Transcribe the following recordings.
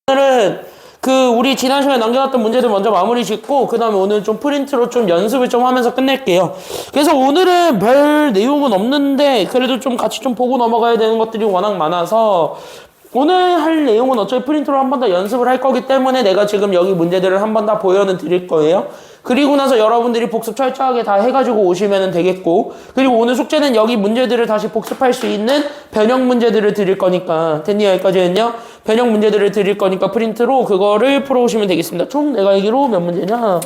오늘은 우리 지난 시간에 남겨놨던 문제들 먼저 마무리 짓고 그 다음에 오늘 좀 프린트로 좀 연습을 좀 하면서 끝낼게요. 그래서 오늘은 별 내용은 없는데 그래도 좀 같이 좀 보고 넘어가야 되는 것들이 워낙 많아서 오늘 할 내용은 어차피 프린트로 한 번 더 연습을 할 거기 때문에 내가 지금 여기 문제들을 한 번 다 보여는 드릴 거예요. 그리고 나서 여러분들이 복습 철저하게 다 해가지고 오시면 되겠고, 그리고 오늘 숙제는 여기 문제들을 다시 복습할 수 있는 변형 문제들을 드릴 거니까, 됐니? 여기까지는요? 변형 문제들을 드릴 거니까 프린트로 그거를 풀어오시면 되겠습니다. 총 내가 알기로 몇 문제냐?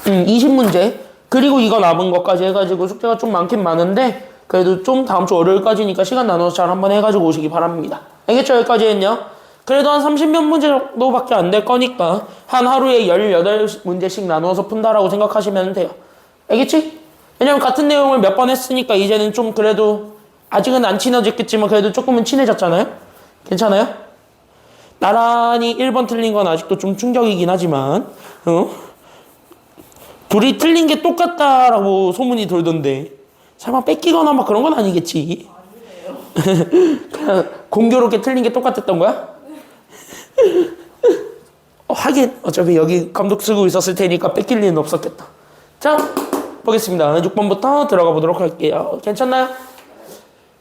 20문제. 그리고 이거 남은 것까지 해가지고 숙제가 좀 많긴 많은데 그래도 좀 다음 주 월요일까지니까 시간 나눠서 잘 한번 해가지고 오시기 바랍니다. 알겠죠? 여기까지는요? 그래도 한 30몇 문제 정도밖에 안 될 거니까 한 하루에 18문제씩 나누어서 푼다라고 생각하시면 돼요. 알겠지? 왜냐면 같은 내용을 몇 번 했으니까 이제는 좀 그래도 아직은 안 친해졌겠지만 그래도 조금은 친해졌잖아요? 괜찮아요? 나란히 1번 틀린 건 아직도 좀 충격이긴 하지만 둘이 틀린 게 똑같다라고 소문이 돌던데 설마 뺏기거나 막 그런 건 아니겠지? 그냥 공교롭게 틀린 게 똑같았던 거야? 하긴 어차피 여기 감독 쓰고 있었을 테니까 뺏길 일은 없었겠다. 자, 보겠습니다. 6번부터 들어가 보도록 할게요. 괜찮나요?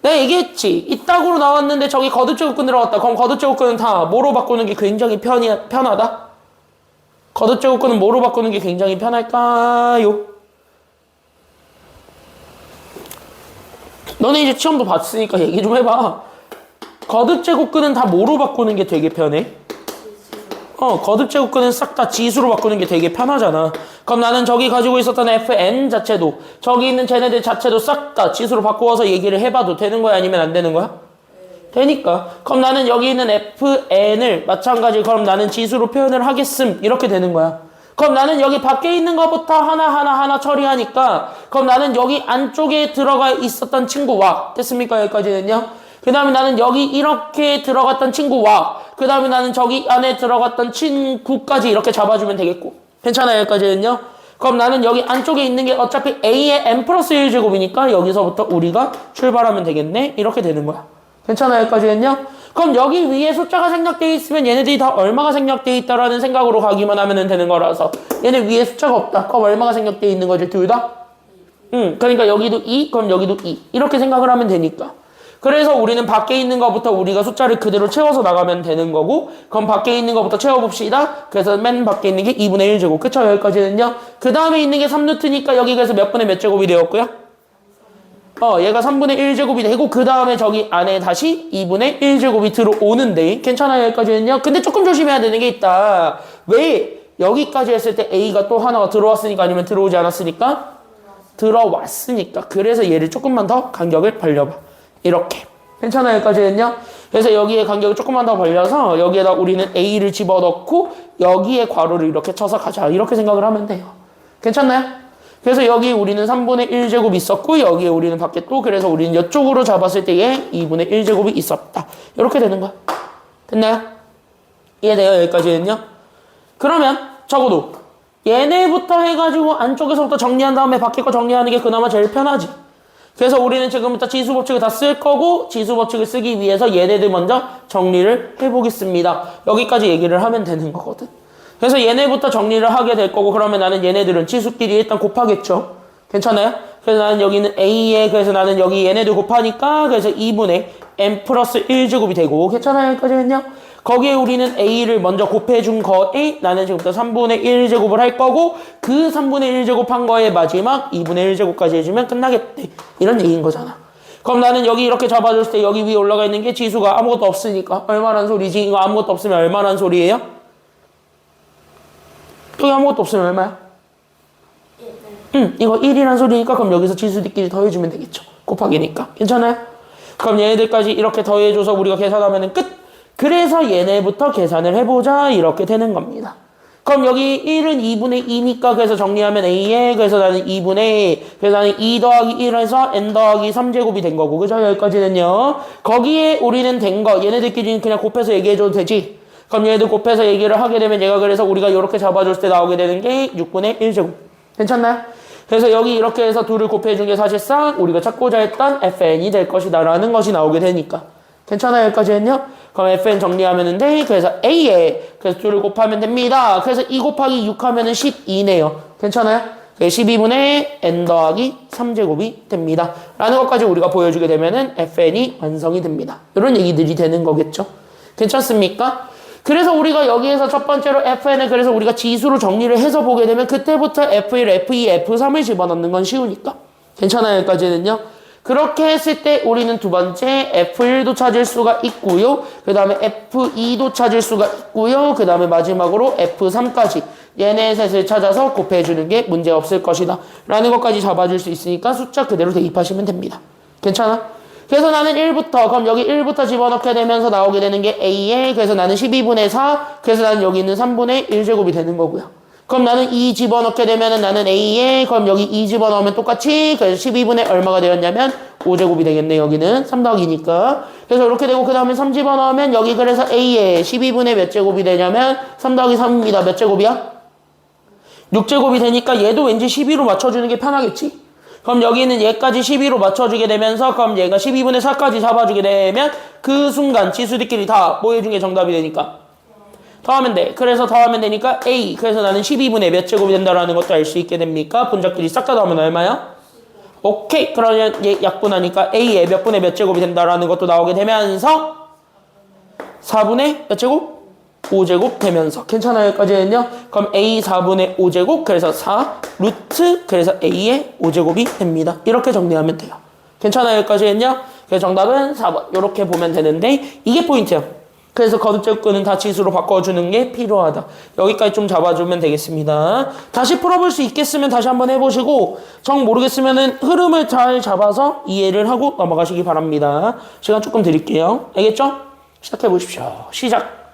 내가 얘기했지. 이따구로 나왔는데 저기 거듭제곱근 들어갔다. 그럼 거듭제곱근은 다 뭐로 바꾸는 게 굉장히 편하다? 거듭제곱근은 뭐로 바꾸는 게 굉장히 편할까요? 너네 이제 시험도 봤으니까 얘기 좀 해봐. 거듭제곱근은 다 뭐로 바꾸는 게 되게 편해? 거듭제곱근은 싹 다 지수로 바꾸는 게 되게 편하잖아. 그럼 나는 저기 가지고 있었던 fn 자체도 저기 있는 쟤네들 자체도 싹 다 지수로 바꾸어서 얘기를 해봐도 되는 거야? 아니면 안 되는 거야? 되니까. 그럼 나는 여기 있는 fn을 마찬가지 그럼 나는 지수로 표현을 하겠음 이렇게 되는 거야. 그럼 나는 여기 밖에 있는 것부터 하나 처리하니까 그럼 나는 여기 안쪽에 들어가 있었던 친구와 됐습니까? 여기까지는요. 그 다음에 나는 여기 이렇게 들어갔던 친구와 그 다음에 나는 저기 안에 들어갔던 친구까지 이렇게 잡아주면 되겠고 괜찮아요? 여기까지는요. 그럼 나는 여기 안쪽에 있는 게 어차피 a의 n 플러스 1제곱이니까 여기서부터 우리가 출발하면 되겠네 이렇게 되는 거야. 괜찮아요? 여기까지는요. 그럼 여기 위에 숫자가 생략되어 있으면 얘네들이 다 얼마가 생략되어 있다라는 생각으로 가기만 하면 되는 거라서 얘네 위에 숫자가 없다. 그럼 얼마가 생략되어 있는 거지? 둘 다? 그러니까 여기도 2 그럼 여기도 2 이렇게 생각을 하면 되니까 그래서 우리는 밖에 있는 것부터 우리가 숫자를 그대로 채워서 나가면 되는 거고 그럼 밖에 있는 것부터 채워봅시다. 그래서 맨 밖에 있는 게 2분의 1제곱 그쵸? 여기까지는요. 그 다음에 있는 게 3루트니까 여기 그래서 몇 분의 몇 제곱이 되었고요? 얘가 3분의 1제곱이 되고 그 다음에 저기 안에 다시 2분의 1제곱이 들어오는데 괜찮아요? 여기까지는요. 근데 조금 조심해야 되는 게 있다. 왜? 여기까지 했을 때 A가 또 하나가 들어왔으니까 아니면 들어오지 않았으니까? 들어왔으니까. 그래서 얘를 조금만 더 간격을 벌려봐. 이렇게. 괜찮아요? 여기까지는요. 그래서 여기에 간격을 조금만 더 벌려서 여기에다 우리는 A를 집어넣고 여기에 괄호를 이렇게 쳐서 가자. 이렇게 생각을 하면 돼요. 괜찮나요? 그래서 여기 우리는 3분의 1제곱 있었고 여기에 우리는 밖에 또 그래서 우리는 이쪽으로 잡았을 때에 2분의 1제곱이 있었다. 이렇게 되는 거야. 됐나요? 이해돼요? 여기까지는요. 그러면 적어도 얘네부터 해가지고 안쪽에서부터 정리한 다음에 밖에 거 정리하는 게 그나마 제일 편하지. 그래서 우리는 지금부터 지수법칙을 다 쓸 거고 지수법칙을 쓰기 위해서 얘네들 먼저 정리를 해보겠습니다. 여기까지 얘기를 하면 되는 거거든. 그래서 얘네부터 정리를 하게 될 거고 그러면 나는 얘네들은 지수끼리 일단 곱하겠죠. 괜찮아요? 그래서 나는 여기는 A에 그래서 나는 여기 얘네들 곱하니까 그래서 2분의 n 플러스 1제곱이 되고 괜찮아요? 여기까지는요? 거기에 우리는 A를 먼저 곱해준 거에 나는 지금부터 3분의 1제곱을 할 거고 그 3분의 1제곱 한 거에 마지막 2분의 1제곱까지 해주면 끝나겠대. 이런 얘기인 거잖아. 그럼 나는 여기 이렇게 잡아줬을 때 여기 위에 올라가 있는 게 지수가 아무것도 없으니까 얼마란 소리지? 이거 아무것도 없으면 얼마란 소리예요? 여기 아무것도 없으면 얼마야? 이거 1이란 소리니까 그럼 여기서 지수들끼리 더해주면 되겠죠. 곱하기니까. 괜찮아요? 그럼 얘네들까지 이렇게 더해줘서 우리가 계산하면 끝! 그래서 얘네부터 계산을 해보자 이렇게 되는 겁니다. 그럼 여기 1은 2분의 2니까 그래서 정리하면 A에 그래서 나는 2분의 그래서 나는 2 더하기 1에서 n 더하기 3제곱이 된 거고 그죠? 여기까지는요. 거기에 우리는 된 거 얘네들끼리는 그냥 곱해서 얘기해줘도 되지. 그럼 얘네들 곱해서 얘기를 하게 되면 얘가 그래서 우리가 이렇게 잡아줬을 때 나오게 되는 게 6분의 1제곱. 괜찮나요? 그래서 여기 이렇게 해서 둘을 곱해준 게 사실상 우리가 찾고자 했던 fn이 될 것이다 라는 것이 나오게 되니까 괜찮아요? 여기까지 했냐? 그럼 fn 정리하면 돼. 그래서 a에 그래서 2를 곱하면 됩니다. 그래서 2 곱하기 6 하면은 12네요. 괜찮아요? 12분의 n 더하기 3제곱이 됩니다. 라는 것까지 우리가 보여주게 되면은 fn이 완성이 됩니다. 이런 얘기들이 되는 거겠죠. 괜찮습니까? 그래서 우리가 여기에서 첫 번째로 fn을 그래서 우리가 지수로 정리를 해서 보게 되면 그때부터 f1, f2, f3을 집어넣는 건 쉬우니까. 괜찮아요? 여기까지는요? 그렇게 했을 때 우리는 두 번째 F1도 찾을 수가 있고요. 그 다음에 F2도 찾을 수가 있고요. 그 다음에 마지막으로 F3까지 얘네 셋을 찾아서 곱해주는 게 문제 없을 것이다. 라는 것까지 잡아줄 수 있으니까 숫자 그대로 대입하시면 됩니다. 괜찮아? 그래서 나는 1부터 그럼 여기 1부터 집어넣게 되면서 나오게 되는 게 A에 그래서 나는 12분의 4 그래서 나는 여기 있는 3분의 1제곱이 되는 거고요. 그럼 나는 2 집어넣게 되면은 나는 A에 그럼 여기 2 집어넣으면 똑같이 그래서 12분의 얼마가 되었냐면 5제곱이 되겠네. 여기는 3 더하기니까 그래서 이렇게 되고 그 다음에 3 집어넣으면 여기 그래서 A에 12분의 몇 제곱이 되냐면 3 더하기 3입니다. 몇 제곱이야? 6제곱이 되니까 얘도 왠지 12로 맞춰주는 게 편하겠지? 그럼 여기는 얘까지 12로 맞춰주게 되면서 그럼 얘가 12분의 4까지 잡아주게 되면 그 순간 지수들끼리 다 뭐 해준 게 정답이 되니까 더하면 돼. 그래서 더하면 되니까 A. 그래서 나는 12분의 몇 제곱이 된다라는 것도 알 수 있게 됩니까? 분자끼리 싹 다 더하면 얼마야? 오케이. 그러면 얘 약분하니까 A의 몇 분의 몇 제곱이 된다라는 것도 나오게 되면서 4분의 몇 제곱? 5제곱 되면서 괜찮아요? 여기까지는요? 그럼 A 4분의 5제곱 그래서 4 루트 그래서 A의 5제곱이 됩니다. 이렇게 정리하면 돼요. 괜찮아요? 여기까지는요? 그래서 정답은 4번 이렇게 보면 되는데 이게 포인트야. 그래서 거듭제곱근은 다 지수로 바꿔주는 게 필요하다. 여기까지 좀 잡아주면 되겠습니다. 다시 풀어볼 수 있겠으면 다시 한번 해보시고 정 모르겠으면은 흐름을 잘 잡아서 이해를 하고 넘어가시기 바랍니다. 시간 조금 드릴게요. 알겠죠? 시작해 보십시오. 시작.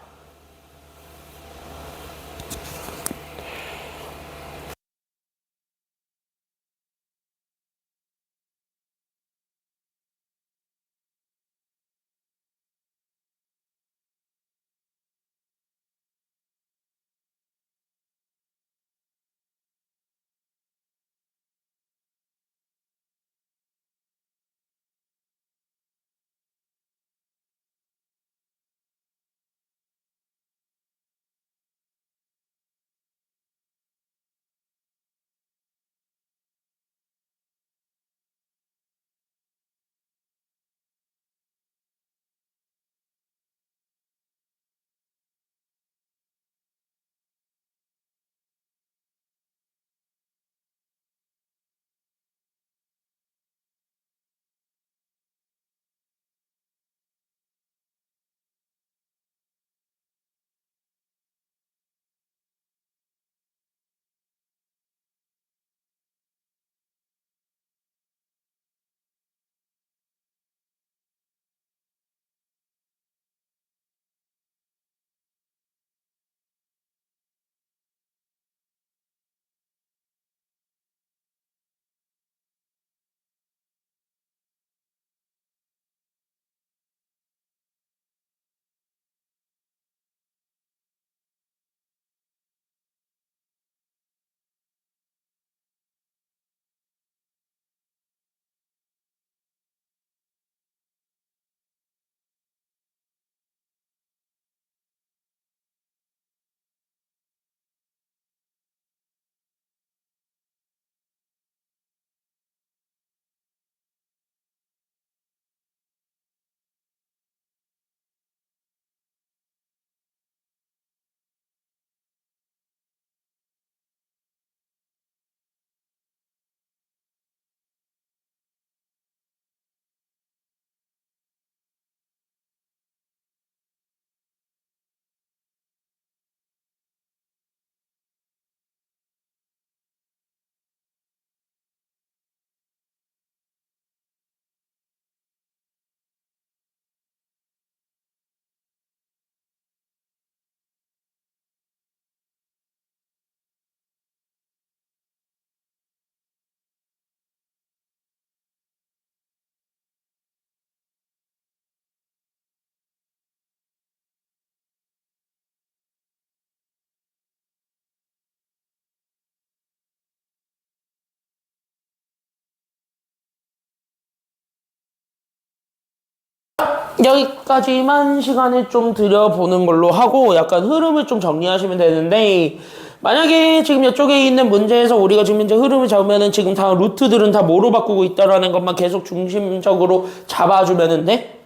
여기까지만 시간을 좀 들여보는 걸로 하고 약간 흐름을 좀 정리하시면 되는데, 만약에 지금 이쪽에 있는 문제에서 우리가 지금 현재 흐름을 잡으면은 지금 다 루트들은 다 뭐로 바꾸고 있다라는 것만 계속 중심적으로 잡아주면은 돼?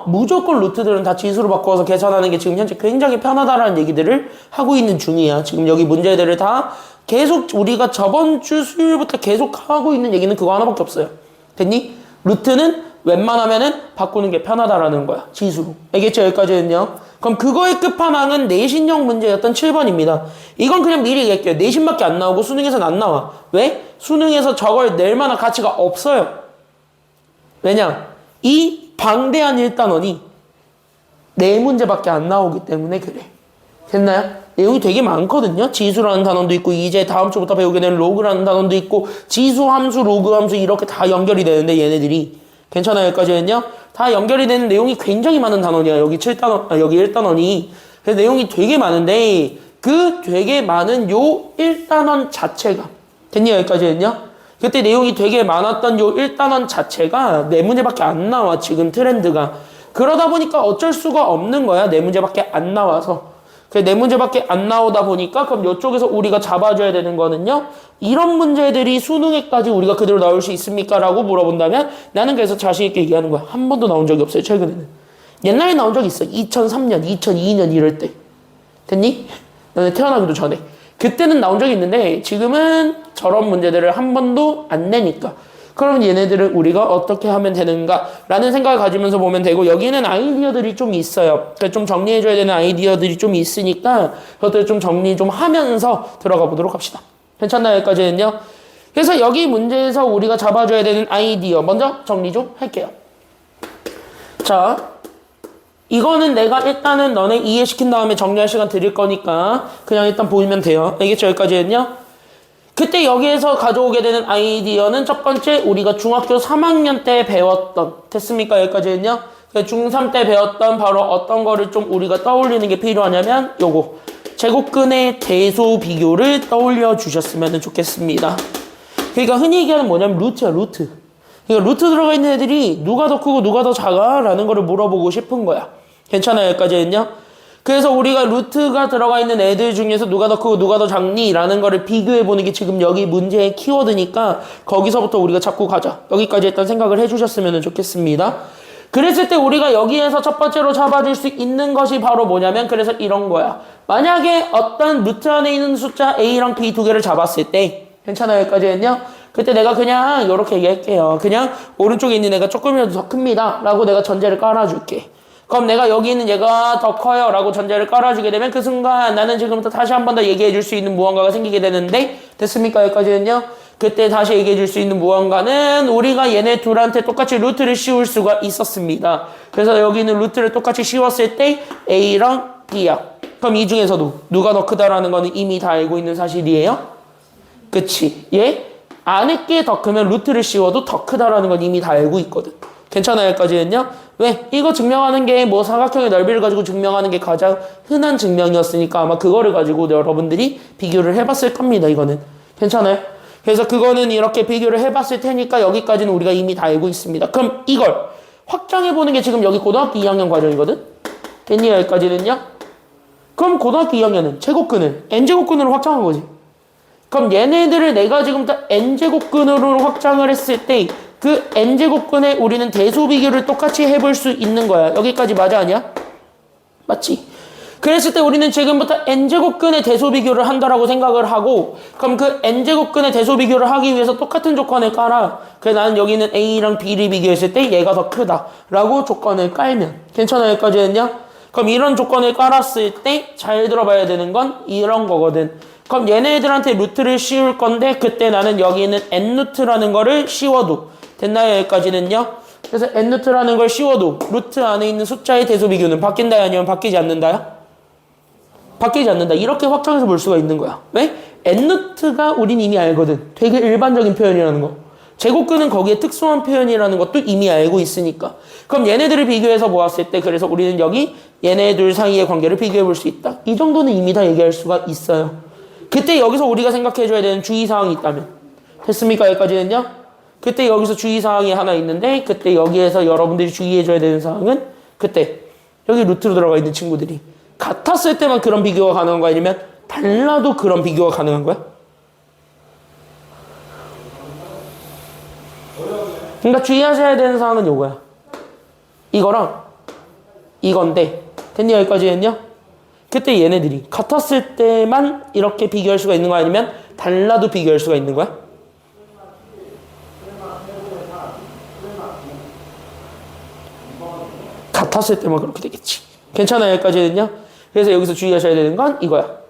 무조건 루트들은 다 지수로 바꿔서 계산하는 게 지금 현재 굉장히 편하다라는 얘기들을 하고 있는 중이야. 지금 여기 문제들을 다 계속 우리가 저번 주 수요일부터 계속 하고 있는 얘기는 그거 하나밖에 없어요. 됐니? 루트는 웬만하면은 바꾸는 게 편하다라는 거야. 지수로. 알겠죠? 여기까지는요. 그럼 그거의 끝판왕은 내신형 문제였던 7번입니다. 이건 그냥 미리 얘기할게요. 내신밖에 안 나오고 수능에서는 안 나와. 왜? 수능에서 저걸 낼 만한 가치가 없어요. 왜냐? 이 방대한 일단원이 네 문제밖에 안 나오기 때문에 그래. 됐나요? 내용이 되게 많거든요. 지수라는 단원도 있고 이제 다음 주부터 배우게 되는 로그라는 단원도 있고 지수 함수, 로그 함수 이렇게 다 연결이 되는데 얘네들이 괜찮아요? 여기까지는요? 다 연결이 되는 내용이 굉장히 많은 단원이야. 여기 7단원, 여기 1단원이. 그래서 내용이 되게 많은데 그 되게 많은 요 1단원 자체가 됐니? 여기까지는요? 그때 내용이 되게 많았던 요 1단원 자체가 네 문제밖에 안 나와. 지금 트렌드가. 그러다 보니까 어쩔 수가 없는 거야. 네 문제밖에 안 나와서. 네 문제밖에 안 나오다 보니까 그럼 이쪽에서 우리가 잡아줘야 되는 거는요. 이런 문제들이 수능에까지 우리가 그대로 나올 수 있습니까? 라고 물어본다면 나는 그래서 자신 있게 얘기하는 거야. 한 번도 나온 적이 없어요. 최근에는. 옛날에 나온 적이 있어. 2003년, 2002년 이럴 때. 됐니? 너네 태어나기도 전에. 그때는 나온 적이 있는데 지금은 저런 문제들을 한 번도 안 내니까. 그러면 얘네들을 우리가 어떻게 하면 되는가 라는 생각을 가지면서 보면 되고 여기는 아이디어들이 좀 있어요. 그러니까 좀 정리해줘야 되는 아이디어들이 좀 있으니까 그것들 좀 정리 좀 하면서 들어가 보도록 합시다. 괜찮나요? 여기까지는요. 그래서 여기 문제에서 우리가 잡아줘야 되는 아이디어 먼저 정리 좀 할게요. 자, 이거는 내가 일단은 너네 이해시킨 다음에 정리할 시간 드릴 거니까 그냥 일단 보이면 돼요. 알겠죠? 여기까지는요. 그때 여기에서 가져오게 되는 아이디어는 첫 번째 우리가 중학교 3학년 때 배웠던 됐습니까? 여기까지는요. 중3 때 배웠던 바로 어떤 거를 좀 우리가 떠올리는 게 필요하냐면 요거 제곱근의 대소 비교를 떠올려 주셨으면 좋겠습니다. 그러니까 흔히 얘기하는 뭐냐면 루트야. 루트. 그러니까 루트 들어가 있는 애들이 누가 더 크고 누가 더 작아? 라는 거를 물어보고 싶은 거야. 괜찮아요? 여기까지는요. 그래서 우리가 루트가 들어가 있는 애들 중에서 누가 더 크고 누가 더 작니? 라는 거를 비교해보는 게 지금 여기 문제의 키워드니까 거기서부터 우리가 잡고 가자. 여기까지 일단 생각을 해주셨으면 좋겠습니다. 그랬을 때 우리가 여기에서 첫 번째로 잡아줄 수 있는 것이 바로 뭐냐면 그래서 이런 거야. 만약에 어떤 루트 안에 있는 숫자 A랑 B 두 개를 잡았을 때 괜찮아요? 여기까지는요? 그때 내가 그냥 이렇게 얘기할게요. 그냥 오른쪽에 있는 애가 조금이라도 더 큽니다. 라고 내가 전제를 깔아줄게. 그럼 내가 여기 있는 얘가 더 커요 라고 전제를 깔아주게 되면 그 순간 나는 지금부터 다시 한 번 더 얘기해 줄 수 있는 무언가가 생기게 되는데 됐습니까? 여기까지는요. 그때 다시 얘기해 줄 수 있는 무언가는 우리가 얘네 둘한테 똑같이 루트를 씌울 수가 있었습니다. 그래서 여기는 루트를 똑같이 씌웠을 때 A랑 B야. 그럼 이 중에서도 누가 더 크다라는 거는 이미 다 알고 있는 사실이에요. 그치? 얘 안에 게 더 크면 루트를 씌워도 더 크다라는 건 이미 다 알고 있거든. 괜찮아요? 여기까지는요. 왜? 이거 증명하는 게 뭐 사각형의 넓이를 가지고 증명하는 게 가장 흔한 증명이었으니까 아마 그거를 가지고 여러분들이 비교를 해봤을 겁니다. 이거는. 괜찮아요? 그래서 그거는 이렇게 비교를 해봤을 테니까 여기까지는 우리가 이미 다 알고 있습니다. 그럼 이걸 확장해보는 게 지금 여기 고등학교 2학년 과정이거든? 됐니? 여기까지는요? 그럼 고등학교 2학년은 제곱근을 n제곱근으로 확장한 거지. 그럼 얘네들을 내가 지금부터 n제곱근으로 확장을 했을 때 그 n제곱근에 우리는 대소 비교를 똑같이 해볼 수 있는 거야. 여기까지 맞아 아니야? 맞지? 그랬을 때 우리는 지금부터 n제곱근의 대소 비교를 한다라고 생각을 하고 그럼 그 n제곱근의 대소 비교를 하기 위해서 똑같은 조건을 깔아. 그래서 나는 여기는 A랑 B를 비교했을 때 얘가 더 크다 라고 조건을 깔면 괜찮아요? 여기까지는요? 그럼 이런 조건을 깔았을 때 잘 들어봐야 되는 건 이런 거거든. 그럼 얘네들한테 루트를 씌울 건데 그때 나는 여기 있는 n루트라는 거를 씌워도 됐나요? 여기까지는요. 그래서 n루트라는 걸 씌워도 루트 안에 있는 숫자의 대소 비교는 바뀐다요? 아니면 바뀌지 않는다요? 바뀌지 않는다. 이렇게 확장해서 볼 수가 있는 거야. 왜? n루트가 우린 이미 알거든. 되게 일반적인 표현이라는 거. 제곱근은 거기에 특수한 표현이라는 것도 이미 알고 있으니까. 그럼 얘네들을 비교해서 보았을 때 그래서 우리는 여기 얘네들 사이의 관계를 비교해 볼 수 있다. 이 정도는 이미 다 얘기할 수가 있어요. 그때 여기서 우리가 생각해줘야 되는 주의사항이 있다면 됐습니까? 여기까지는요? 그때 여기서 주의사항이 하나 있는데 그때 여기에서 여러분들이 주의해줘야 되는 사항은 그때 여기 루트로 들어가 있는 친구들이 같았을 때만 그런 비교가 가능한 거 아니면 달라도 그런 비교가 가능한 거야? 그러니까 주의하셔야 되는 사항은 요거야. 이거랑 이건데 됐니? 여기까지 했냐? 그때 얘네들이 같았을 때만 이렇게 비교할 수가 있는 거 아니면 달라도 비교할 수가 있는 거야? 같았을 때만 그렇게 되겠지. 괜찮아요? 여기까지 했냐? 그래서 여기서 주의하셔야 되는 건 이거야.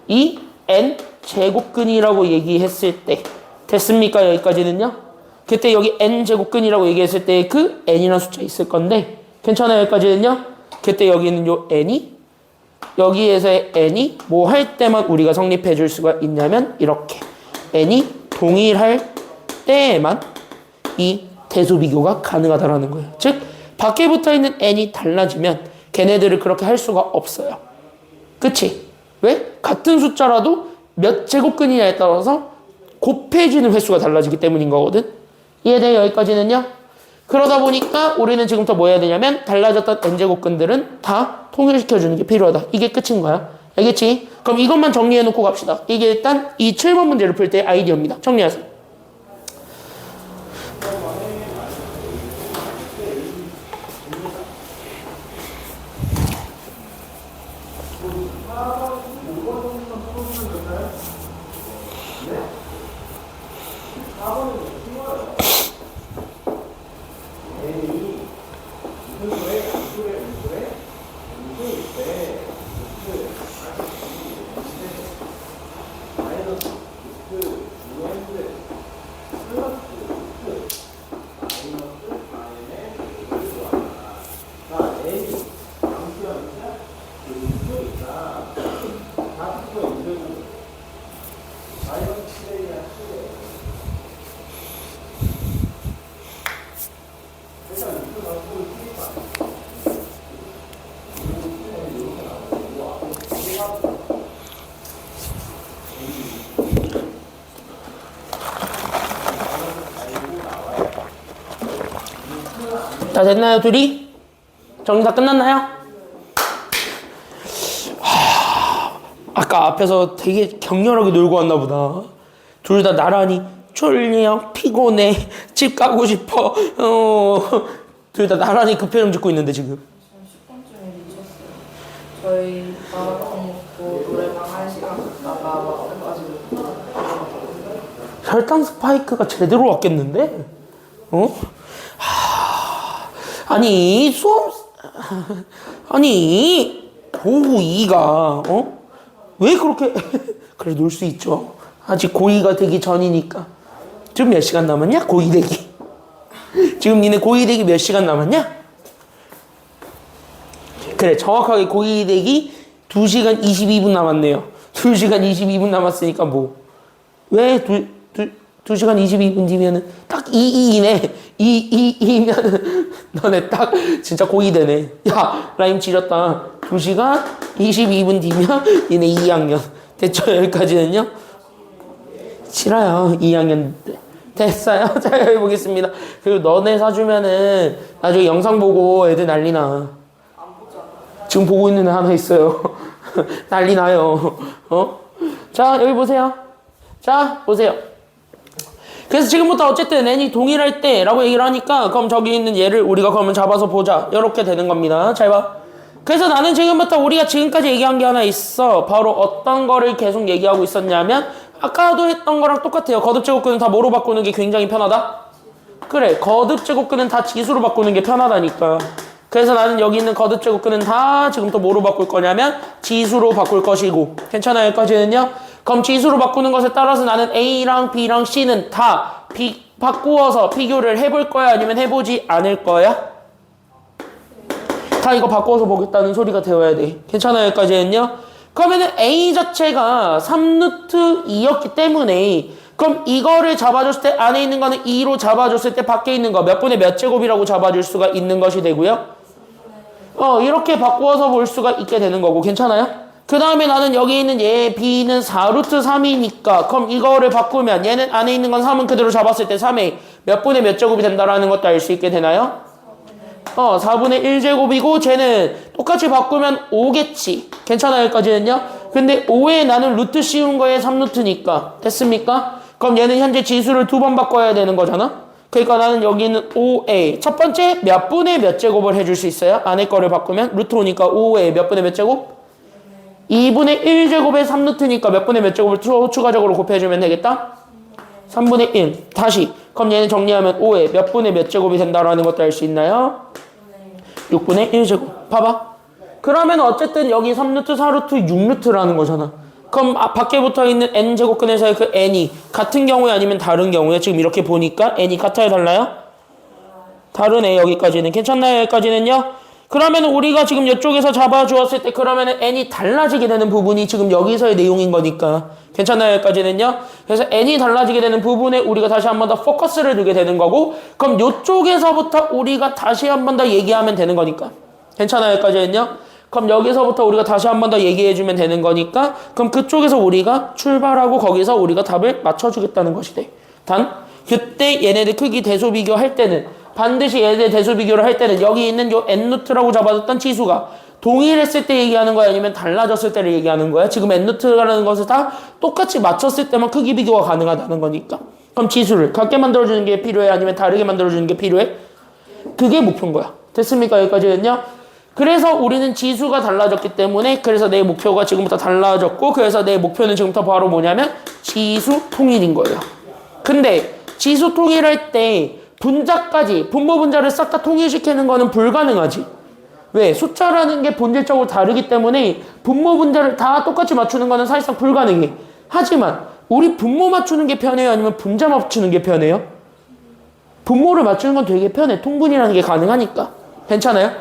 이 n 제곱근이라고 얘기했을 때 됐습니까? 여기까지는요? 그때 여기 n 제곱근이라고 얘기했을 때 그 n이라는 숫자 있을 건데 괜찮아요? 여기까지는요? 그때 여기는 요 n이 여기에서의 n이 뭐 할 때만 우리가 성립해 줄 수가 있냐면 이렇게 n이 동일할 때에만 이 대수 비교가 가능하다라는 거예요. 즉 밖에 붙어있는 n이 달라지면 걔네들을 그렇게 할 수가 없어요. 그치? 왜? 같은 숫자라도 몇 제곱근이냐에 따라서 곱해지는 횟수가 달라지기 때문인 거거든. 이해돼요? 여기까지는요? 그러다 보니까 우리는 지금부터 뭐 해야 되냐면 달라졌던 n제곱근들은 다 통일시켜주는 게 필요하다. 이게 끝인 거야. 알겠지? 그럼 이것만 정리해놓고 갑시다. 이게 일단 이 7번 문제를 풀 때 아이디어입니다. 정리하세요. 다 됐나요, 둘이? 정리 다 끝났나요? 아까 앞에서 되게 격렬하게 놀고 왔나 보다. 둘 다 나란히 졸려, 피곤해, 집 가고 싶어. 둘 다 나란히 그 표정 짓고 있는데 지금. 10분쯤에 미쳤어요. 저희 마라탕 먹고 노래방 1시간 갔다가 마트까지 혈당 스파이크가 제대로 왔겠는데? 아니 수업 아니 고우 2가 왜 그렇게 그래 놀 수 있죠. 아직 고2가 되기 전이니까. 지금 몇 시간 남았냐? 고2 되기. 지금 니네 고2 되기 몇 시간 남았냐? 그래 정확하게 고2 되기 2시간 22분 남았네요. 2시간 22분 남았으니까 뭐 왜 2시간 22분 뒤면은 딱 2이네. 2이면은 너네 딱 진짜 고2 되네. 야 라임 지렸다. 2시간 22분 뒤면 니네 2학년. 됐죠? 여기까지는요? 싫어요. 2학년 됐어요? 자 여기 보겠습니다. 그리고 너네 사주면은 나중에 영상 보고 애들 난리나. 지금 보고 있는 애 하나 있어요. 난리 나요. 자 여기 보세요. 자 보세요. 그래서 지금부터 어쨌든 n이 동일할 때 라고 얘기를 하니까 그럼 저기 있는 얘를 우리가 그러면 잡아서 보자. 이렇게 되는 겁니다. 잘 봐. 그래서 나는 지금부터 우리가 지금까지 얘기한 게 하나 있어. 바로 어떤 거를 계속 얘기하고 있었냐면 아까도 했던 거랑 똑같아요. 거듭제곱근은 다 뭐로 바꾸는 게 굉장히 편하다? 그래 거듭제곱근은 다 지수로 바꾸는 게 편하다니까. 그래서 나는 여기 있는 거듭제곱근은 다 지금부터 뭐로 바꿀 거냐면 지수로 바꿀 것이고. 괜찮아요? 여기까지는요? 그럼 지수로 바꾸는 것에 따라서 나는 A랑 B랑 C는 다 바꾸어서 비교를 해볼 거야? 아니면 해보지 않을 거야? 다 이거 바꾸어서 보겠다는 소리가 되어야 돼. 괜찮아요? 여기까지는요? 그러면은 A 자체가 3루트 2였기 때문에 그럼 이거를 잡아줬을 때 안에 있는 거는 2로 잡아줬을 때 밖에 있는 거 몇 분의 몇 제곱이라고 잡아줄 수가 있는 것이 되고요. 이렇게 바꾸어서 볼 수가 있게 되는 거고. 괜찮아요? 그 다음에 나는 여기 있는 얘 b는 4루트 3이니까 그럼 이거를 바꾸면 얘는 안에 있는 건 3은 그대로 잡았을 때 3의 몇 분의 몇 제곱이 된다라는 것도 알 수 있게 되나요? 4분의 1제곱이고 쟤는 똑같이 바꾸면 5겠지. 괜찮아요 여기까지는요? 근데 5에 나는 루트 씌운 거에 3루트니까 됐습니까? 그럼 얘는 현재 지수를 2번 바꿔야 되는 거잖아? 그러니까 나는 여기 있는 5a 첫 번째 몇 분의 몇 제곱을 해줄 수 있어요? 안에 거를 바꾸면 루트 5니까 5a 몇 분의 몇 제곱? 2분의 1제곱에 3루트니까 몇 분의 몇 제곱을 추가적으로 곱해주면 되겠다? 3분의 1 다시 그럼 얘는 정리하면 5에 몇 분의 몇 제곱이 된다라는 것도 알 수 있나요? 6분의 1제곱 봐봐 그러면 어쨌든 여기 3루트 4루트 6루트라는 거잖아 그럼 밖에 붙어있는 n제곱근에서의 그 n이 같은 경우에 아니면 다른 경우에 지금 이렇게 보니까 n이 같아요 달라요? 다르네 여기까지는 괜찮나요 여기까지는요? 그러면 우리가 지금 이쪽에서 잡아주었을 때 그러면 n이 달라지게 되는 부분이 지금 여기서의 내용인 거니까 괜찮나요 여기까지는요? 그래서 n이 달라지게 되는 부분에 우리가 다시 한 번 더 포커스를 두게 되는 거고 그럼 이쪽에서부터 우리가 다시 한 번 더 얘기하면 되는 거니까 괜찮아요 여기까지는요? 그럼 여기서부터 우리가 다시 한 번 더 얘기해주면 되는 거니까 그럼 그쪽에서 우리가 출발하고 거기서 우리가 답을 맞춰주겠다는 것이 돼. 단 그때 얘네들 크기 대소 비교할 때는 반드시 얘네들 대소 비교를 할 때는 여기 있는 요 n루트라고 잡아뒀던 치수가 동일했을 때 얘기하는 거야 아니면 달라졌을 때를 얘기하는 거야? 지금 n루트라는 것을 다 똑같이 맞췄을 때만 크기 비교가 가능하다는 거니까 그럼 지수를 같게 만들어주는 게 필요해 아니면 다르게 만들어주는 게 필요해? 그게 목표인 거야. 됐습니까 여기까지는요? 그래서 우리는 지수가 달라졌기 때문에 그래서 내 목표가 지금부터 달라졌고 그래서 내 목표는 지금부터 바로 뭐냐면 지수 통일인 거예요. 근데 지수 통일할 때 분자까지 분모 분자를 싹 다 통일시키는 거는 불가능하지. 왜? 숫자라는 게 본질적으로 다르기 때문에 분모 분자를 다 똑같이 맞추는 거는 사실상 불가능해. 하지만 우리 분모 맞추는 게 편해요? 아니면 분자 맞추는 게 편해요? 분모를 맞추는 건 되게 편해. 통분이라는 게 가능하니까. 괜찮아요?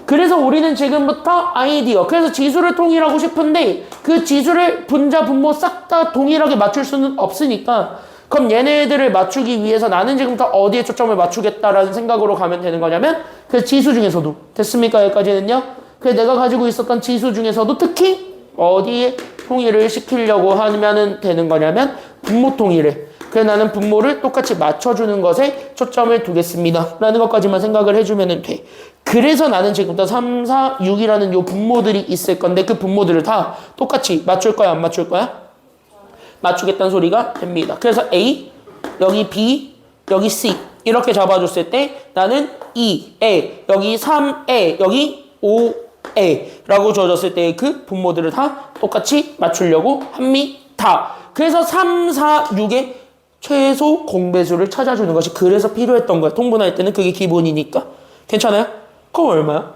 그래서 우리는 지금부터 아이디어 그래서 지수를 통일하고 싶은데 그 지수를 분자 분모 싹 다 동일하게 맞출 수는 없으니까 그럼 얘네들을 맞추기 위해서 나는 지금부터 어디에 초점을 맞추겠다라는 생각으로 가면 되는 거냐면 그 지수 중에서도 됐습니까 여기까지는요? 그래서 내가 가지고 있었던 지수 중에서도 특히 어디에 통일을 시키려고 하면은 되는 거냐면 분모 통일을 그래서 나는 분모를 똑같이 맞춰주는 것에 초점을 두겠습니다 라는 것까지만 생각을 해주면 돼. 그래서 나는 지금부터 3, 4, 6이라는 요 분모들이 있을 건데 그 분모들을 다 똑같이 맞출 거야 안 맞출 거야? 맞추겠다는 소리가 됩니다. 그래서 A, 여기 B, 여기 C 이렇게 잡아줬을 때 나는 2A, 여기 3A, 여기 5A 라고 주어졌을 때 그 분모들을 다 똑같이 맞추려고 합니다. 그래서 3, 4, 6의 최소 공배수를 찾아주는 것이 그래서 필요했던 거야. 통분할 때는 그게 기본이니까. 괜찮아요? 그럼 얼마야?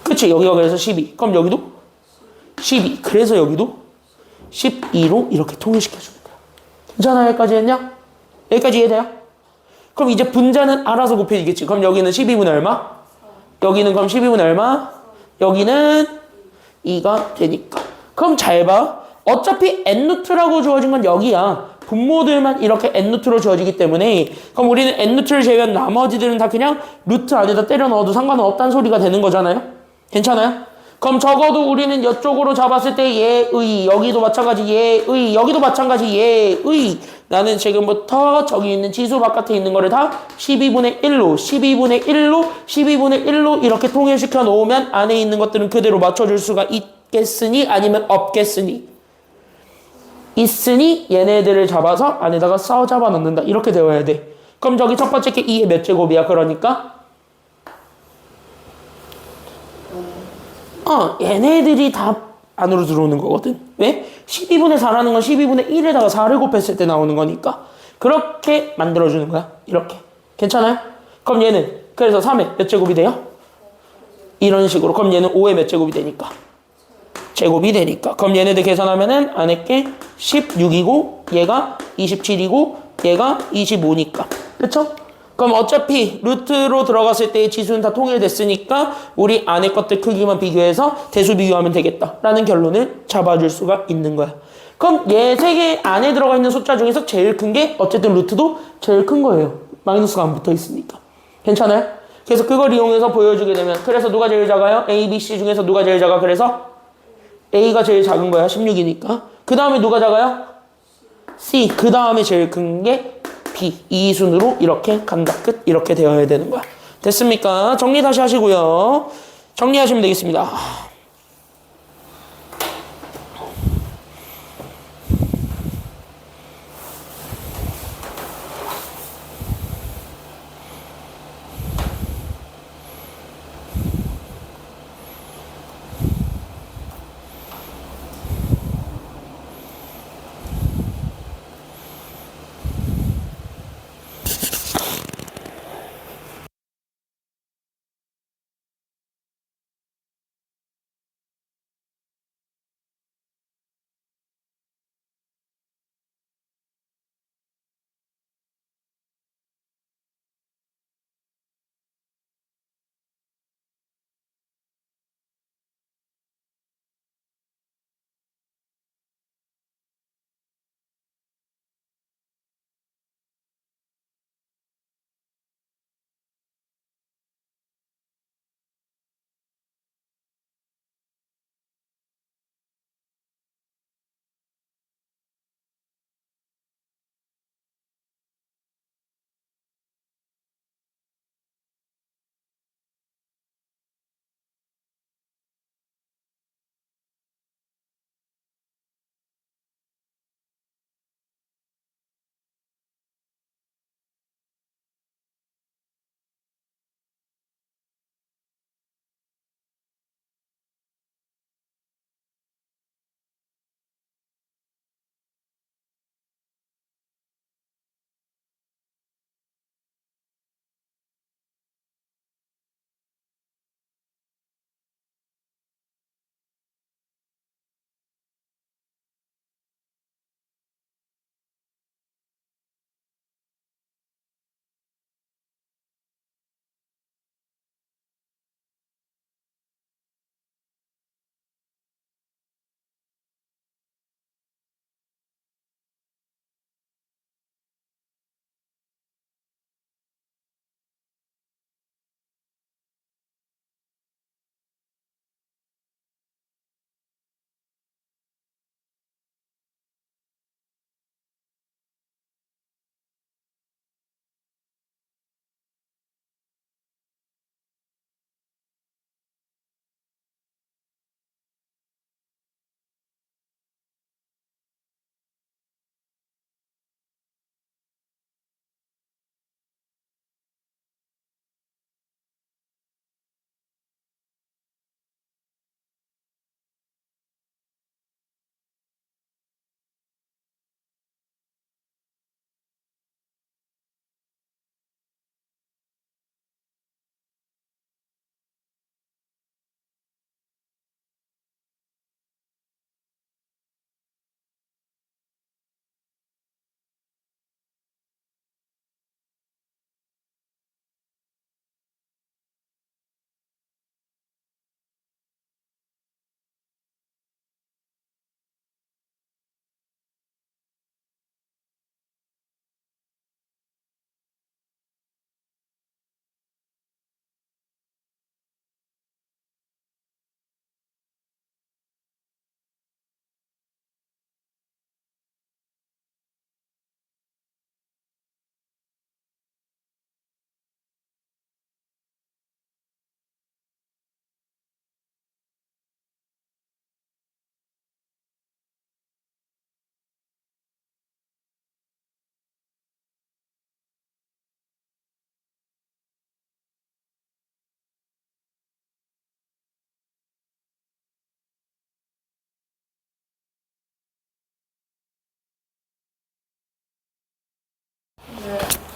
그치? 여기가 그래서 12. 그럼 여기도 12. 그래서 여기도 12로 이렇게 통일시켜주는 거야. 괜찮아요? 여기까지 했냐? 여기까지 이해돼요? 그럼 이제 분자는 알아서 곱해지겠지. 그럼 여기는 12분의 얼마? 여기는 그럼 12분의 얼마? 여기는 2가 되니까. 그럼 잘 봐. 어차피 n루트라고 주어진 건 여기야. 분모들만 이렇게 n루트로 주어지기 때문에 그럼 우리는 n루트를 제외한 나머지들은 다 그냥 루트 안에다 때려 넣어도 상관은 없다는 소리가 되는 거잖아요. 괜찮아요? 그럼 적어도 우리는 이쪽으로 잡았을 때 얘의 여기도 마찬가지 얘의 여기도 마찬가지 얘의 나는 지금부터 저기 있는 지수 바깥에 있는 거를 다 12분의 1로 12분의 1로 12분의 1로 이렇게 통일시켜 놓으면 안에 있는 것들은 그대로 맞춰줄 수가 있겠으니 아니면 없겠으니 있으니 얘네들을 잡아서 안에다가 싸워 잡아 넣는다. 이렇게 되어야 돼. 그럼 저기 첫 번째 게 2의 몇 제곱이야? 그러니까 얘네들이 다 안으로 들어오는 거거든. 왜? 12분의 4라는 건 12분의 1에다가 4를 곱했을 때 나오는 거니까 그렇게 만들어주는 거야. 이렇게. 괜찮아요? 그럼 얘는 그래서 3의 몇 제곱이 돼요? 이런 식으로. 그럼 얘는 5의 몇 제곱이 되니까? 제곱이 되니까. 그럼 얘네들 계산하면은 안에 게 16이고 얘가 27이고 얘가 25니까. 그쵸? 그럼 어차피 루트로 들어갔을 때의 지수는 다 통일됐으니까 우리 안에 것들 크기만 비교해서 대수 비교하면 되겠다 라는 결론을 잡아줄 수가 있는 거야. 그럼 얘 세 개 안에 들어가 있는 숫자 중에서 제일 큰 게 어쨌든 루트도 제일 큰 거예요. 마이너스가 안 붙어 있으니까. 괜찮아요? 그래서 그걸 이용해서 보여주게 되면 그래서 누가 제일 작아요? A, B, C 중에서 누가 제일 작아? 그래서 A가 제일 작은 거야. 16이니까. 그 다음에 누가 작아요? C. 그 다음에 제일 큰 게 B. 이 순으로 이렇게 간다. 끝. 이렇게 되어야 되는 거야. 됐습니까? 정리 다시 하시고요. 정리하시면 되겠습니다.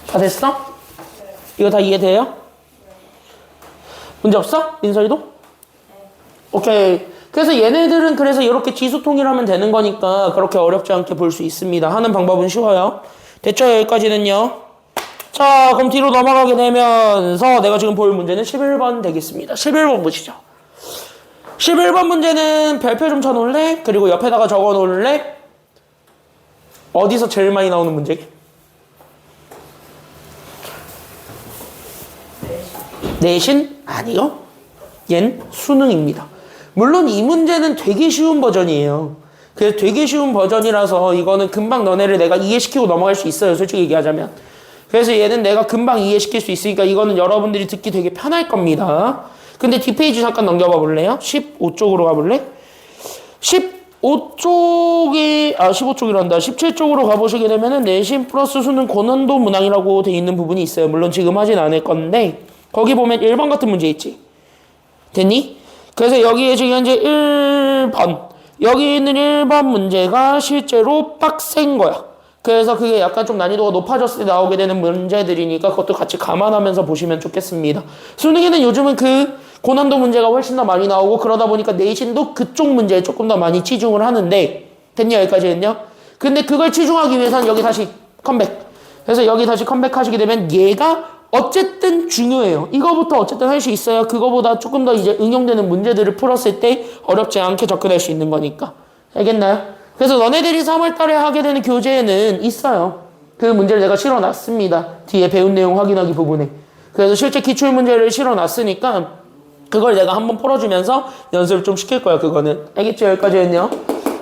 다 됐어? 이거 다 이해돼요? 문제 없어? 민서이도? 오케이. 그래서 얘네들은 그래서 이렇게 지수 통일하면 되는 거니까 그렇게 어렵지 않게 볼 수 있습니다. 하는 방법은 쉬워요. 됐죠? 여기까지는요. 자, 그럼 뒤로 넘어가게 되면서 내가 지금 볼 문제는 11번 되겠습니다. 11번 보시죠. 11번 문제는 별표 좀 쳐놓을래? 그리고 옆에다가 적어 놓을래? 어디서 제일 많이 나오는 문제게? 내신? 아니요. 얜 수능입니다. 물론 이 문제는 되게 쉬운 버전이에요. 그래서 되게 쉬운 버전이라서 이거는 금방 너네를 내가 이해시키고 넘어갈 수 있어요. 솔직히 얘기하자면. 그래서 얘는 내가 금방 이해시킬 수 있으니까 이거는 여러분들이 듣기 되게 편할 겁니다. 근데 뒷페이지 잠깐 넘겨봐 볼래요? 15쪽으로 가볼래? 15쪽이 15쪽이란다. 17쪽으로 가보시게 되면은 내신 플러스 수능 고난도 문항이라고 돼 있는 부분이 있어요. 물론 지금 하진 않을 건데 거기 보면 1번 같은 문제 있지. 됐니? 그래서 여기에 지금 현재 1번 여기 있는 1번 문제가 실제로 빡센 거야. 그래서 그게 약간 좀 난이도가 높아졌을 때 나오게 되는 문제들이니까 그것도 같이 감안하면서 보시면 좋겠습니다. 수능에는 요즘은 그 고난도 문제가 훨씬 더 많이 나오고 그러다 보니까 내신도 그쪽 문제에 조금 더 많이 치중을 하는데 됐냐 여기까지 했냐? 근데 그걸 치중하기 위해서는 여기 다시 컴백. 그래서 여기 다시 컴백하시게 되면 얘가 어쨌든 중요해요. 이거부터 어쨌든 할 수 있어야 그거보다 조금 더 이제 응용되는 문제들을 풀었을 때 어렵지 않게 접근할 수 있는 거니까. 알겠나요? 그래서 너네들이 3월 달에 하게 되는 교재에는 있어요. 그 문제를 내가 실어놨습니다. 뒤에 배운 내용 확인하기 부분에. 그래서 실제 기출문제를 실어놨으니까 그걸 내가 한번 풀어주면서 연습을 좀 시킬 거야, 그거는. 알겠죠? 여기까지는요.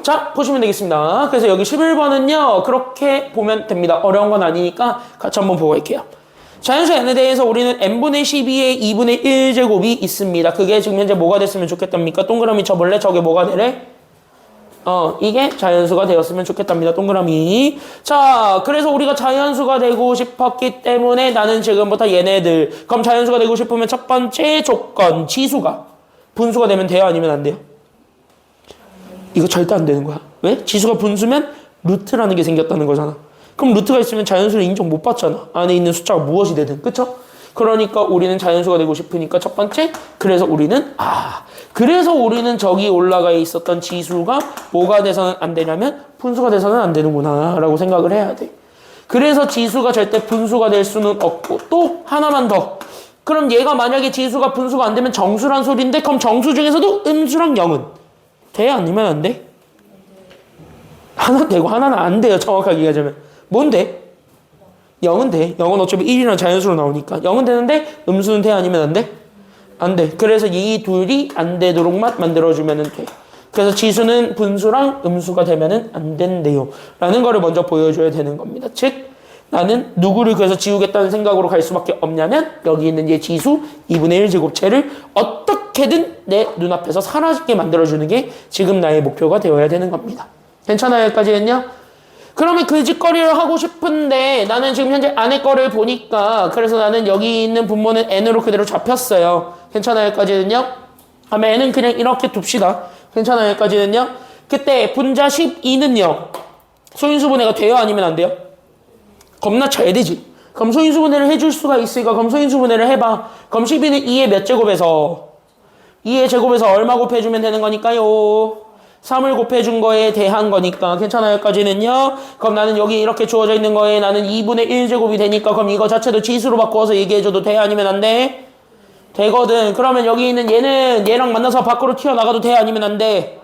자, 보시면 되겠습니다. 그래서 여기 11번은요, 그렇게 보면 됩니다. 어려운 건 아니니까 같이 한번 보고 갈게요. 자연수 n에 대해서 우리는 n분의 12의 2분의 1제곱이 있습니다. 그게 지금 현재 뭐가 됐으면 좋겠답니까? 동그라미 쳐볼래? 저게 뭐가 되래? 이게 자연수가 되었으면 좋겠답니다. 동그라미. 자, 그래서 우리가 자연수가 되고 싶었기 때문에 나는 지금부터 얘네들. 그럼 자연수가 되고 싶으면 첫 번째 조건, 지수가 분수가 되면 돼요? 아니면 안 돼요? 이거 절대 안 되는 거야. 왜? 지수가 분수면 루트라는 게 생겼다는 거잖아. 그럼 루트가 있으면 자연수를 인정 못 받잖아. 안에 있는 숫자가 무엇이 되든. 그쵸? 그러니까 우리는 자연수가 되고 싶으니까 첫 번째, 그래서 우리는 저기 올라가 있었던 지수가 뭐가 돼서는 안 되냐면 분수가 돼서는 안 되는구나 라고 생각을 해야 돼. 그래서 지수가 절대 분수가 될 수는 없고 또 하나만 더. 그럼 얘가 만약에 지수가 분수가 안 되면 정수란 소리인데 그럼 정수 중에서도 음수랑 0은 돼? 아니면 안 돼? 하나 되고 하나는 안 돼요. 정확하게 얘기하자면. 뭔데? 0은 돼. 0은 어차피 1이라는 자연수로 나오니까. 0은 되는데 음수는 돼? 아니면 안 돼? 안 돼. 그래서 이 둘이 안 되도록만 만들어주면 돼. 그래서 지수는 분수랑 음수가 되면 안 된대요. 라는 거를 먼저 보여줘야 되는 겁니다. 즉 나는 누구를 그래서 지우겠다는 생각으로 갈 수밖에 없냐면 여기 있는 얘 지수 2분의 1 제곱체를 어떻게든 내 눈앞에서 사라지게 만들어주는 게 지금 나의 목표가 되어야 되는 겁니다. 괜찮아요? 여기까지 했냐? 그러면 그 짓거리를 하고 싶은데 나는 지금 현재 안의 거를 보니까 그래서 나는 여기 있는 분모는 n으로 그대로 잡혔어요. 괜찮아요? 여기까지는요? 그러면 n은 그냥 이렇게 둡시다. 괜찮아요? 여기까지는요? 그때 분자 12는요. 소인수분해가 돼요? 아니면 안 돼요? 겁나 쳐야 되지. 그럼 소인수분해를 해줄 수가 있으니까 그럼 소인수분해를 해봐. 그럼 12는 2의 몇 제곱에서 2의 제곱에서 얼마 곱해주면 되는 거니까요? 3을 곱해준 거에 대한 거니까 괜찮아요? 여기까지는요? 그럼 나는 여기 이렇게 주어져 있는 거에 나는 2분의 1제곱이 되니까 그럼 이거 자체도 지수로 바꾸어서 얘기해줘도 돼? 아니면 안 돼? 되거든. 그러면 여기 있는 얘는 얘랑 만나서 밖으로 튀어나가도 돼? 아니면 안 돼?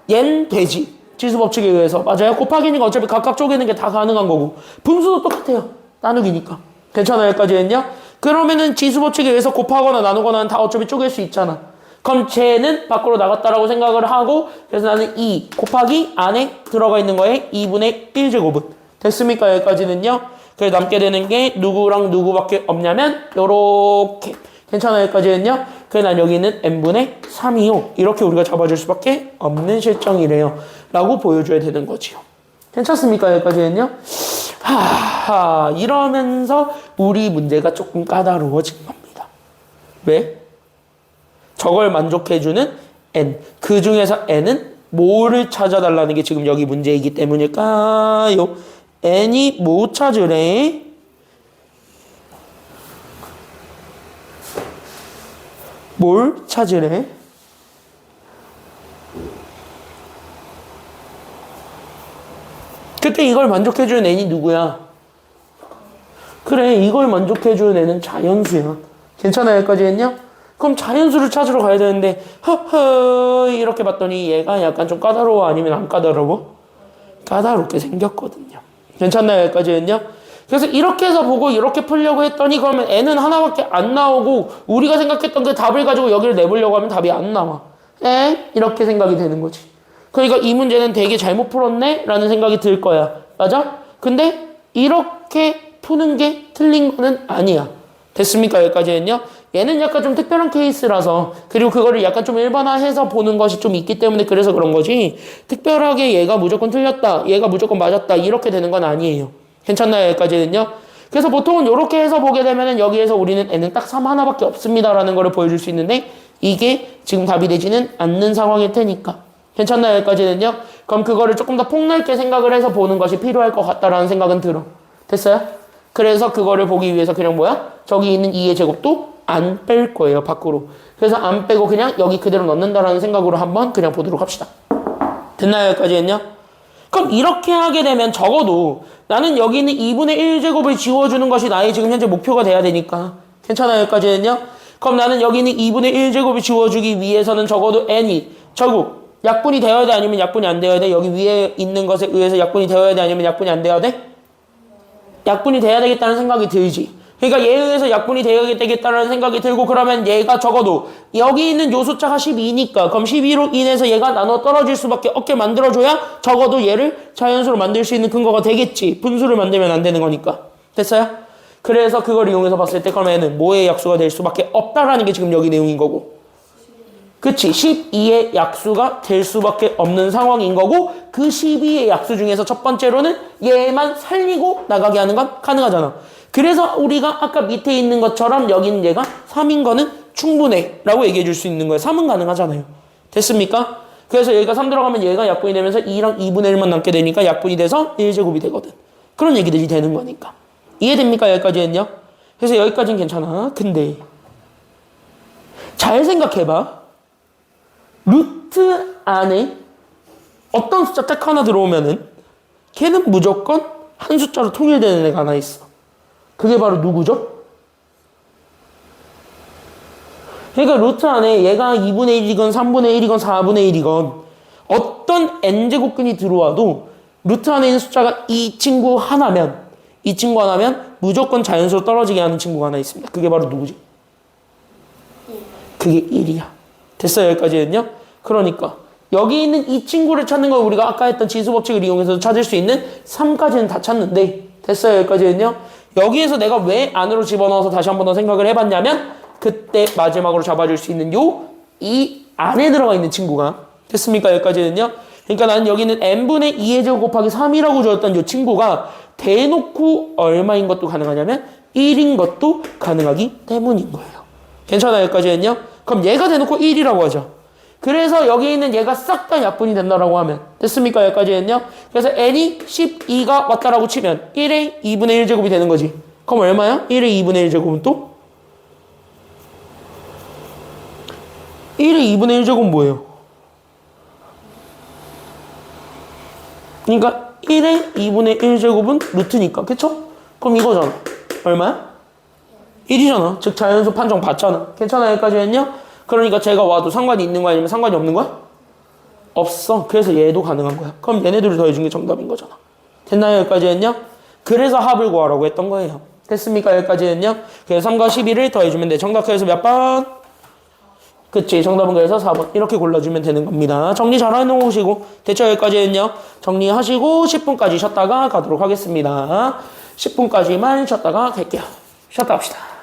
얜 되지. 지수 법칙에 의해서. 맞아요? 곱하기니까 어차피 각각 쪼개는 게 다 가능한 거고 분수도 똑같아요. 나누기니까. 괜찮아요? 여기까지는요? 그러면은 지수 법칙에 의해서 곱하거나 나누거나 다 어차피 쪼갤 수 있잖아. 그럼 쟤는 밖으로 나갔다라고 생각을 하고 그래서 나는 2 곱하기 안에 들어가 있는 거에 2분의 1제곱은 됐습니까? 여기까지는요. 그래서 남게 되는 게 누구랑 누구밖에 없냐면 요렇게 괜찮아요? 여기까지는요. 그래서 난 여기 있는 n분의 3이요. 이렇게 우리가 잡아줄 수밖에 없는 실정이래요. 라고 보여줘야 되는 거지요. 괜찮습니까? 여기까지는요. 이러면서 우리 문제가 조금 까다로워진 겁니다. 왜? 저걸 만족해주는 n. 그 중에서 n은 뭐를 찾아달라는 게 지금 여기 문제이기 때문일까요? n이 뭐 찾으래? 뭘 찾으래? 그때 이걸 만족해주는 n이 누구야? 그래, 이걸 만족해주는 n은 자연수야. 괜찮아요? 여기까지 했냐? 그럼 자연수를 찾으러 가야 되는데 이렇게 봤더니 얘가 약간 좀 까다로워? 아니면 안 까다로워? 까다롭게 생겼거든요. 괜찮나요? 여기까지는요? 그래서 이렇게 해서 보고 이렇게 풀려고 했더니 그러면 n은 하나밖에 안 나오고 우리가 생각했던 그 답을 가지고 여기를 내보려고 하면 답이 안 나와. 이렇게 생각이 되는 거지. 그러니까 이 문제는 되게 잘못 풀었네? 라는 생각이 들 거야. 맞아? 근데 이렇게 푸는 게 틀린 거는 아니야. 됐습니까? 여기까지는요. 얘는 약간 좀 특별한 케이스라서 그리고 그거를 약간 좀 일반화해서 보는 것이 좀 있기 때문에 그래서 그런 거지 특별하게 얘가 무조건 틀렸다 얘가 무조건 맞았다 이렇게 되는 건 아니에요. 괜찮나요? 여기까지는요. 그래서 보통은 이렇게 해서 보게 되면은 여기에서 우리는 n은 딱 3 하나밖에 없습니다라는 거를 보여줄 수 있는데 이게 지금 답이 되지는 않는 상황일 테니까 괜찮나요? 여기까지는요. 그럼 그거를 조금 더 폭넓게 생각을 해서 보는 것이 필요할 것 같다라는 생각은 들어. 됐어요? 그래서 그거를 보기 위해서 그냥 뭐야? 저기 있는 2의 제곱도 안 뺄 거예요, 밖으로. 그래서 안 빼고 그냥 여기 그대로 넣는다라는 생각으로 한번 그냥 보도록 합시다. 됐나요? 여기까지 했냐? 그럼 이렇게 하게 되면 적어도 나는 여기 있는 2분의 1제곱을 지워주는 것이 나의 지금 현재 목표가 돼야 되니까. 괜찮아요? 여기까지 했냐? 그럼 나는 여기 있는 2분의 1제곱을 지워주기 위해서는 적어도 n이 결국 약분이 되어야 돼? 아니면 약분이 안 되어야 돼? 여기 위에 있는 것에 의해서 약분이 되어야 돼? 아니면 약분이 안 되어야 돼? 약분이 돼야 되겠다는 생각이 들지. 그러니까 얘에 의해서 약분이 되어야 되겠다는 생각이 들고 그러면 얘가 적어도 여기 있는 요 숫자가 12니까 그럼 12로 인해서 얘가 나눠 떨어질 수밖에 없게 만들어줘야 적어도 얘를 자연수로 만들 수 있는 근거가 되겠지. 분수를 만들면 안 되는 거니까. 됐어요? 그래서 그걸 이용해서 봤을 때 그러면 얘는 뭐의 약수가 될 수밖에 없다라는 게 지금 여기 내용인 거고. 그치? 12의 약수가 될 수밖에 없는 상황인 거고 그 12의 약수 중에서 첫 번째로는 얘만 살리고 나가게 하는 건 가능하잖아. 그래서 우리가 아까 밑에 있는 것처럼 여기는 얘가 3인 거는 충분해 라고 얘기해 줄 수 있는 거예요. 3은 가능하잖아요. 됐습니까? 그래서 여기가 3 들어가면 얘가 약분이 되면서 2랑 2분의 1만 남게 되니까 약분이 돼서 1제곱이 되거든. 그런 얘기들이 되는 거니까. 이해됩니까? 여기까지 했냐? 그래서 여기까지는 괜찮아. 근데 잘 생각해봐. 루트 안에 어떤 숫자 딱 하나 들어오면은 걔는 무조건 한 숫자로 통일되는 애가 하나 있어. 그게 바로 누구죠? 그러니까 루트 안에 얘가 2분의 1이건 3분의 1이건 4분의 1이건 어떤 n제곱근이 들어와도 루트 안에 있는 숫자가 이 친구 하나면 무조건 자연수로 떨어지게 하는 친구가 하나 있습니다. 그게 바로 누구지? 그게 1이야. 됐어요? 여기까지는요? 그러니까 여기 있는 이 친구를 찾는 건 우리가 아까 했던 지수법칙을 이용해서 찾을 수 있는 3까지는 다 찾는데 됐어요? 여기까지는요? 여기에서 내가 왜 안으로 집어넣어서 다시 한 번 더 생각을 해봤냐면 그때 마지막으로 잡아줄 수 있는 이 안에 들어가 있는 친구가 됐습니까? 여기까지는요? 그러니까 나는 여기는 n분의 2의 제곱 곱하기 3이라고 주었던 이 친구가 대놓고 얼마인 것도 가능하냐면 1인 것도 가능하기 때문인 거예요. 괜찮아요? 여기까지는요? 그럼 얘가 대놓고 1이라고 하죠. 그래서 여기 있는 얘가 싹 다 약분이 된다라고 하면 됐습니까? 여기까지는요? 그래서 n이 12가 왔다라고 치면 1의 2분의 1제곱이 되는 거지. 그럼 얼마야? 1의 2분의 1제곱은 또? 1의 2분의 1제곱은 뭐예요? 그러니까 1의 2분의 1제곱은 루트니까 그쵸? 그럼 이거잖아. 얼마야? 1이잖아. 즉 자연수 판정 받잖아. 괜찮아? 여기까지는요? 그러니까 제가 와도 상관이 있는 거야? 아니면 상관이 없는 거야? 없어. 그래서 얘도 가능한 거야. 그럼 얘네들을 더해준 게 정답인 거잖아. 됐나요? 여기까지는요? 그래서 합을 구하라고 했던 거예요. 됐습니까? 여기까지는요? 그래서 3과 12를 더해주면 돼. 정답 그래서 몇 번? 그치. 정답은 그래서 4번. 이렇게 골라주면 되는 겁니다. 정리 잘 해놓으시고. 대체 여기까지는요? 정리하시고 10분까지 쉬었다가 가도록 하겠습니다. 10분까지만 쉬었다가 갈게요. 쉬었다 갑시다.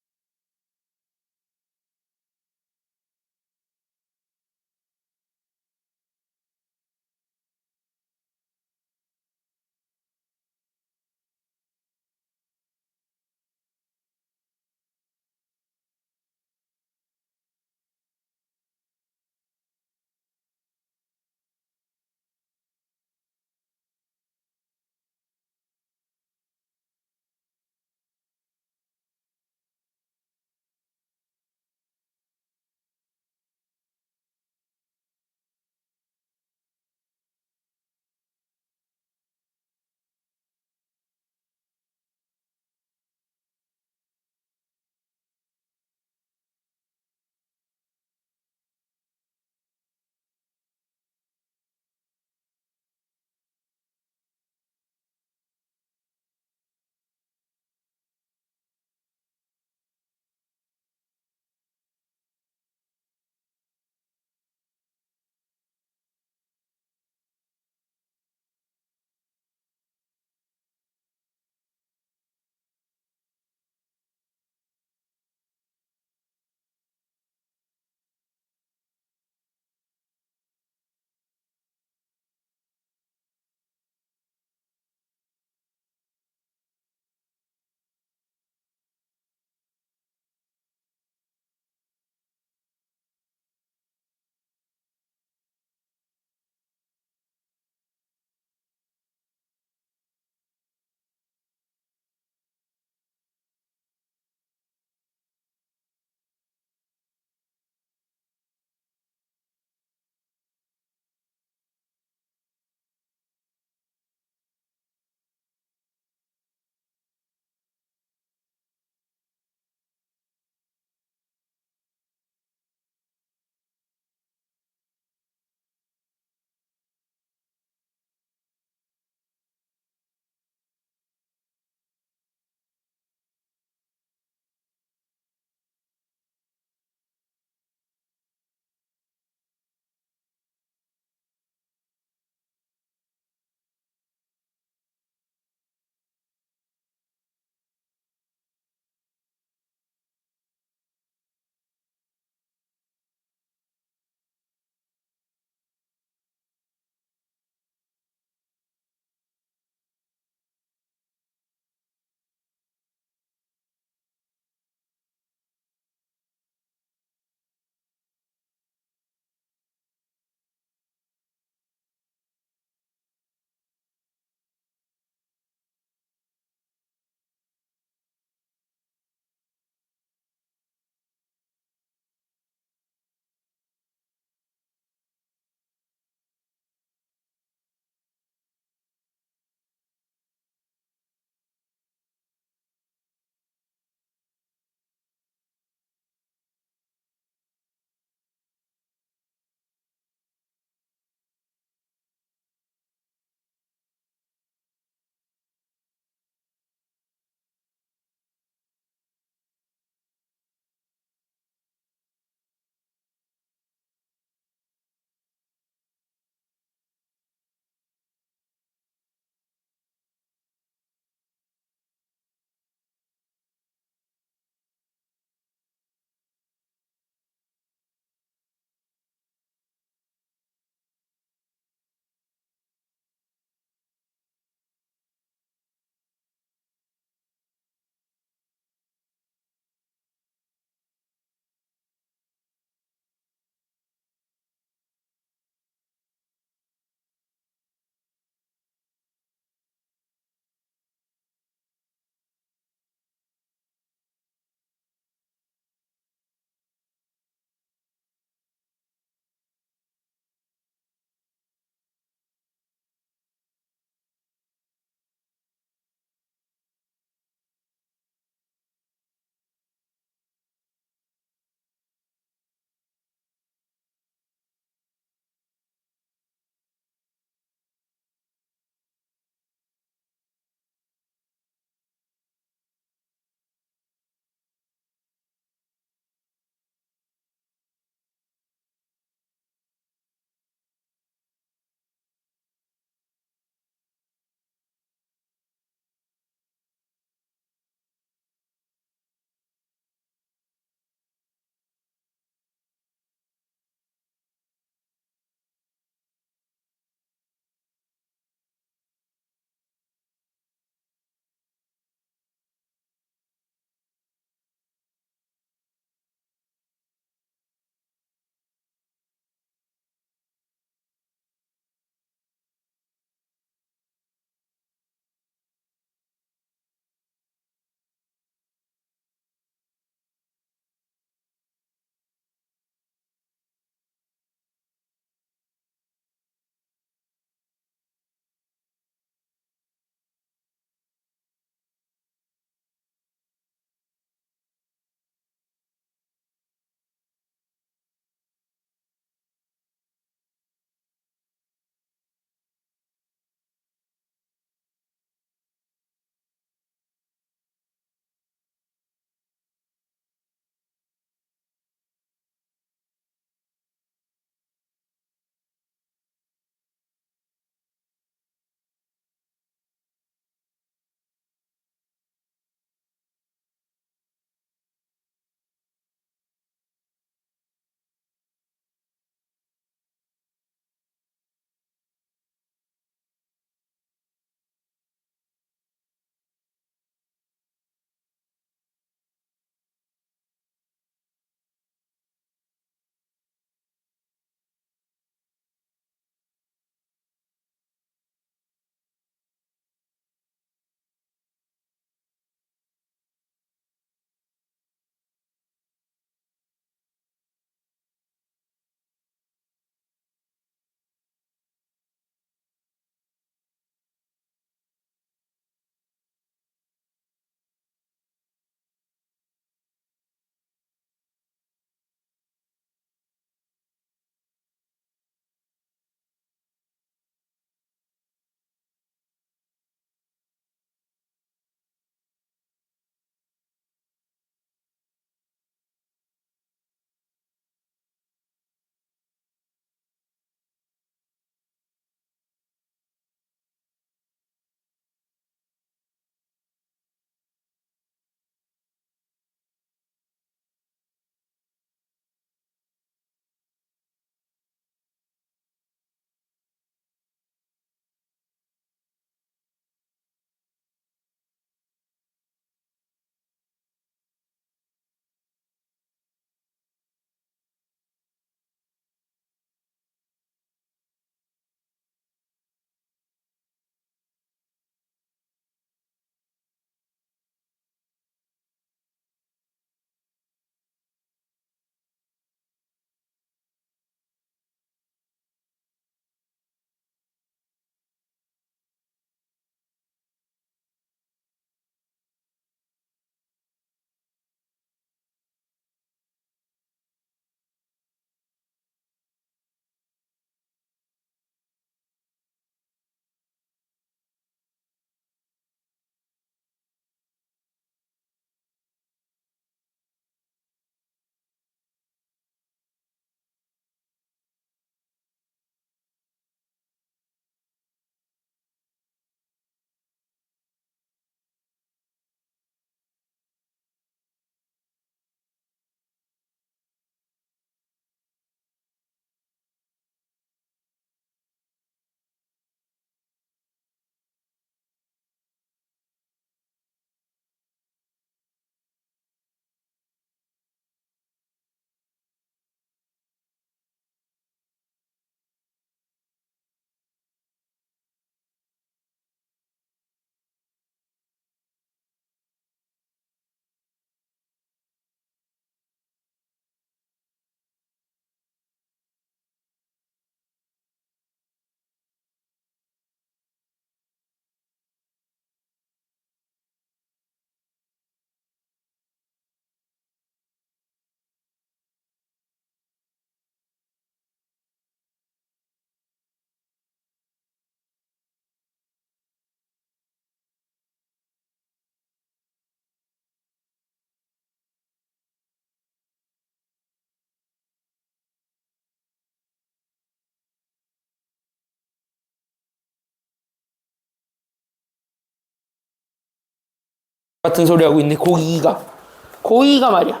같은 소리 하고 있네. 고이가 말이야.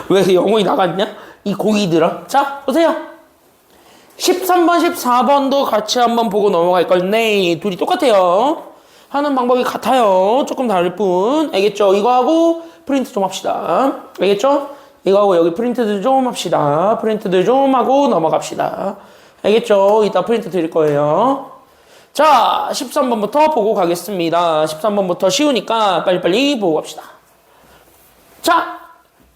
왜 영혼이 나갔냐? 이 고이들아. 자, 보세요. 13번, 14번도 같이 한번 보고 넘어갈 걸. 네, 둘이 똑같아요. 하는 방법이 같아요. 조금 다를 뿐. 알겠죠? 이거하고 프린트 좀 합시다. 알겠죠? 이거하고 여기 프린트도 좀 합시다. 프린트도 좀 하고 넘어갑시다. 알겠죠? 이따 프린트 드릴 거예요. 자, 13번부터 보고 가겠습니다. 13번부터 쉬우니까 빨리빨리 보고 갑시다. 자,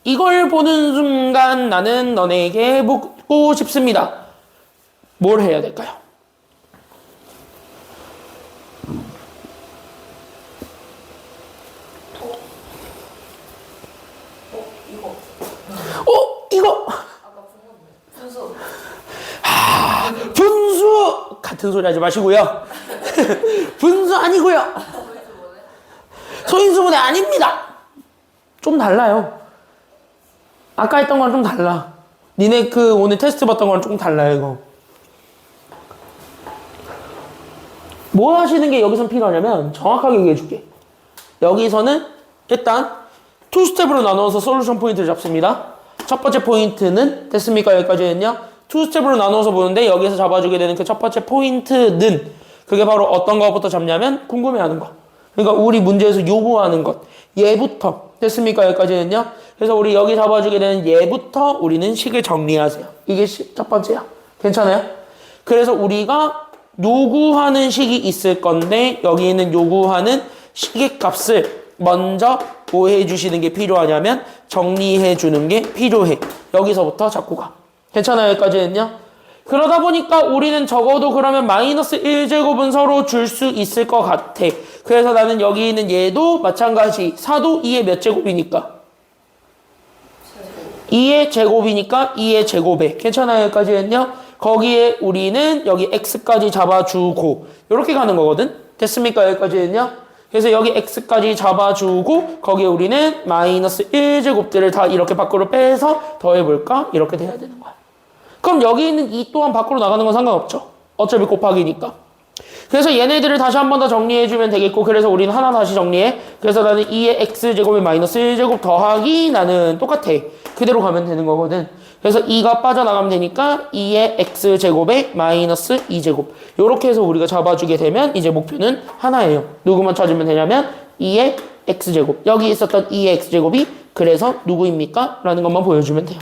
이걸 보는 순간 나는 너네에게 묻고 싶습니다. 뭘 해야 될까요? 이거. 분수. 분수 같은 소리 하지 마시고요. 분수 아니고요. 소인수분해 아닙니다. 좀 달라요. 아까 했던 거랑 좀 달라. 니네 그 오늘 테스트 봤던 거랑 조금 달라요, 이거. 뭐 하시는 게 여기선 필요하냐면 정확하게 얘기해 줄게. 여기서는 일단 투 스텝으로 나눠서 솔루션 포인트를 잡습니다. 첫 번째 포인트는 됐습니까? 여기까지 했냐? 투 스텝으로 나눠서 보는데 여기서 잡아주게 되는 그 첫 번째 포인트는 그게 바로 어떤 것부터 잡냐면 궁금해하는 것. 그러니까 우리 문제에서 요구하는 것. 얘부터 됐습니까? 여기까지 했냐? 그래서 우리 여기 잡아주게 되는 얘부터 우리는 식을 정리하세요. 이게 첫 번째야. 괜찮아요? 그래서 우리가 요구하는 식이 있을 건데 여기 있는 요구하는 식의 값을 먼저 뭐 해주시는 게 필요하냐면 정리해 주는 게 필요해. 여기서부터 잡고 가. 괜찮아요? 여기까지 했냐? 그러다 보니까 우리는 적어도 그러면 마이너스 1제곱은 서로 줄 수 있을 것 같아. 그래서 나는 여기 있는 얘도 마찬가지. 4도 2의 몇 제곱이니까? 2의 제곱이니까 2의 제곱에. 괜찮아요? 여기까지 했냐? 거기에 우리는 여기 x까지 잡아주고 이렇게 가는 거거든? 됐습니까? 여기까지 했냐? 그래서 여기 x까지 잡아주고 거기에 우리는 마이너스 1제곱들을 다 이렇게 밖으로 빼서 더해볼까? 이렇게 돼야 되는 거야. 그럼 여기 있는 이 또한 밖으로 나가는 건 상관없죠. 어차피 곱하기니까. 그래서 얘네들을 다시 한 번 더 정리해주면 되겠고 그래서 우리는 하나 다시 정리해. 그래서 나는 2의 x제곱에 마이너스 1제곱 더하기 나는 똑같아. 그대로 가면 되는 거거든. 그래서 2가 빠져나가면 되니까 2의 x제곱에 마이너스 2제곱. 요렇게 해서 우리가 잡아주게 되면 이제 목표는 하나예요. 누구만 찾으면 되냐면 2의 x제곱. 여기 있었던 2의 x제곱이 그래서 누구입니까? 라는 것만 보여주면 돼요.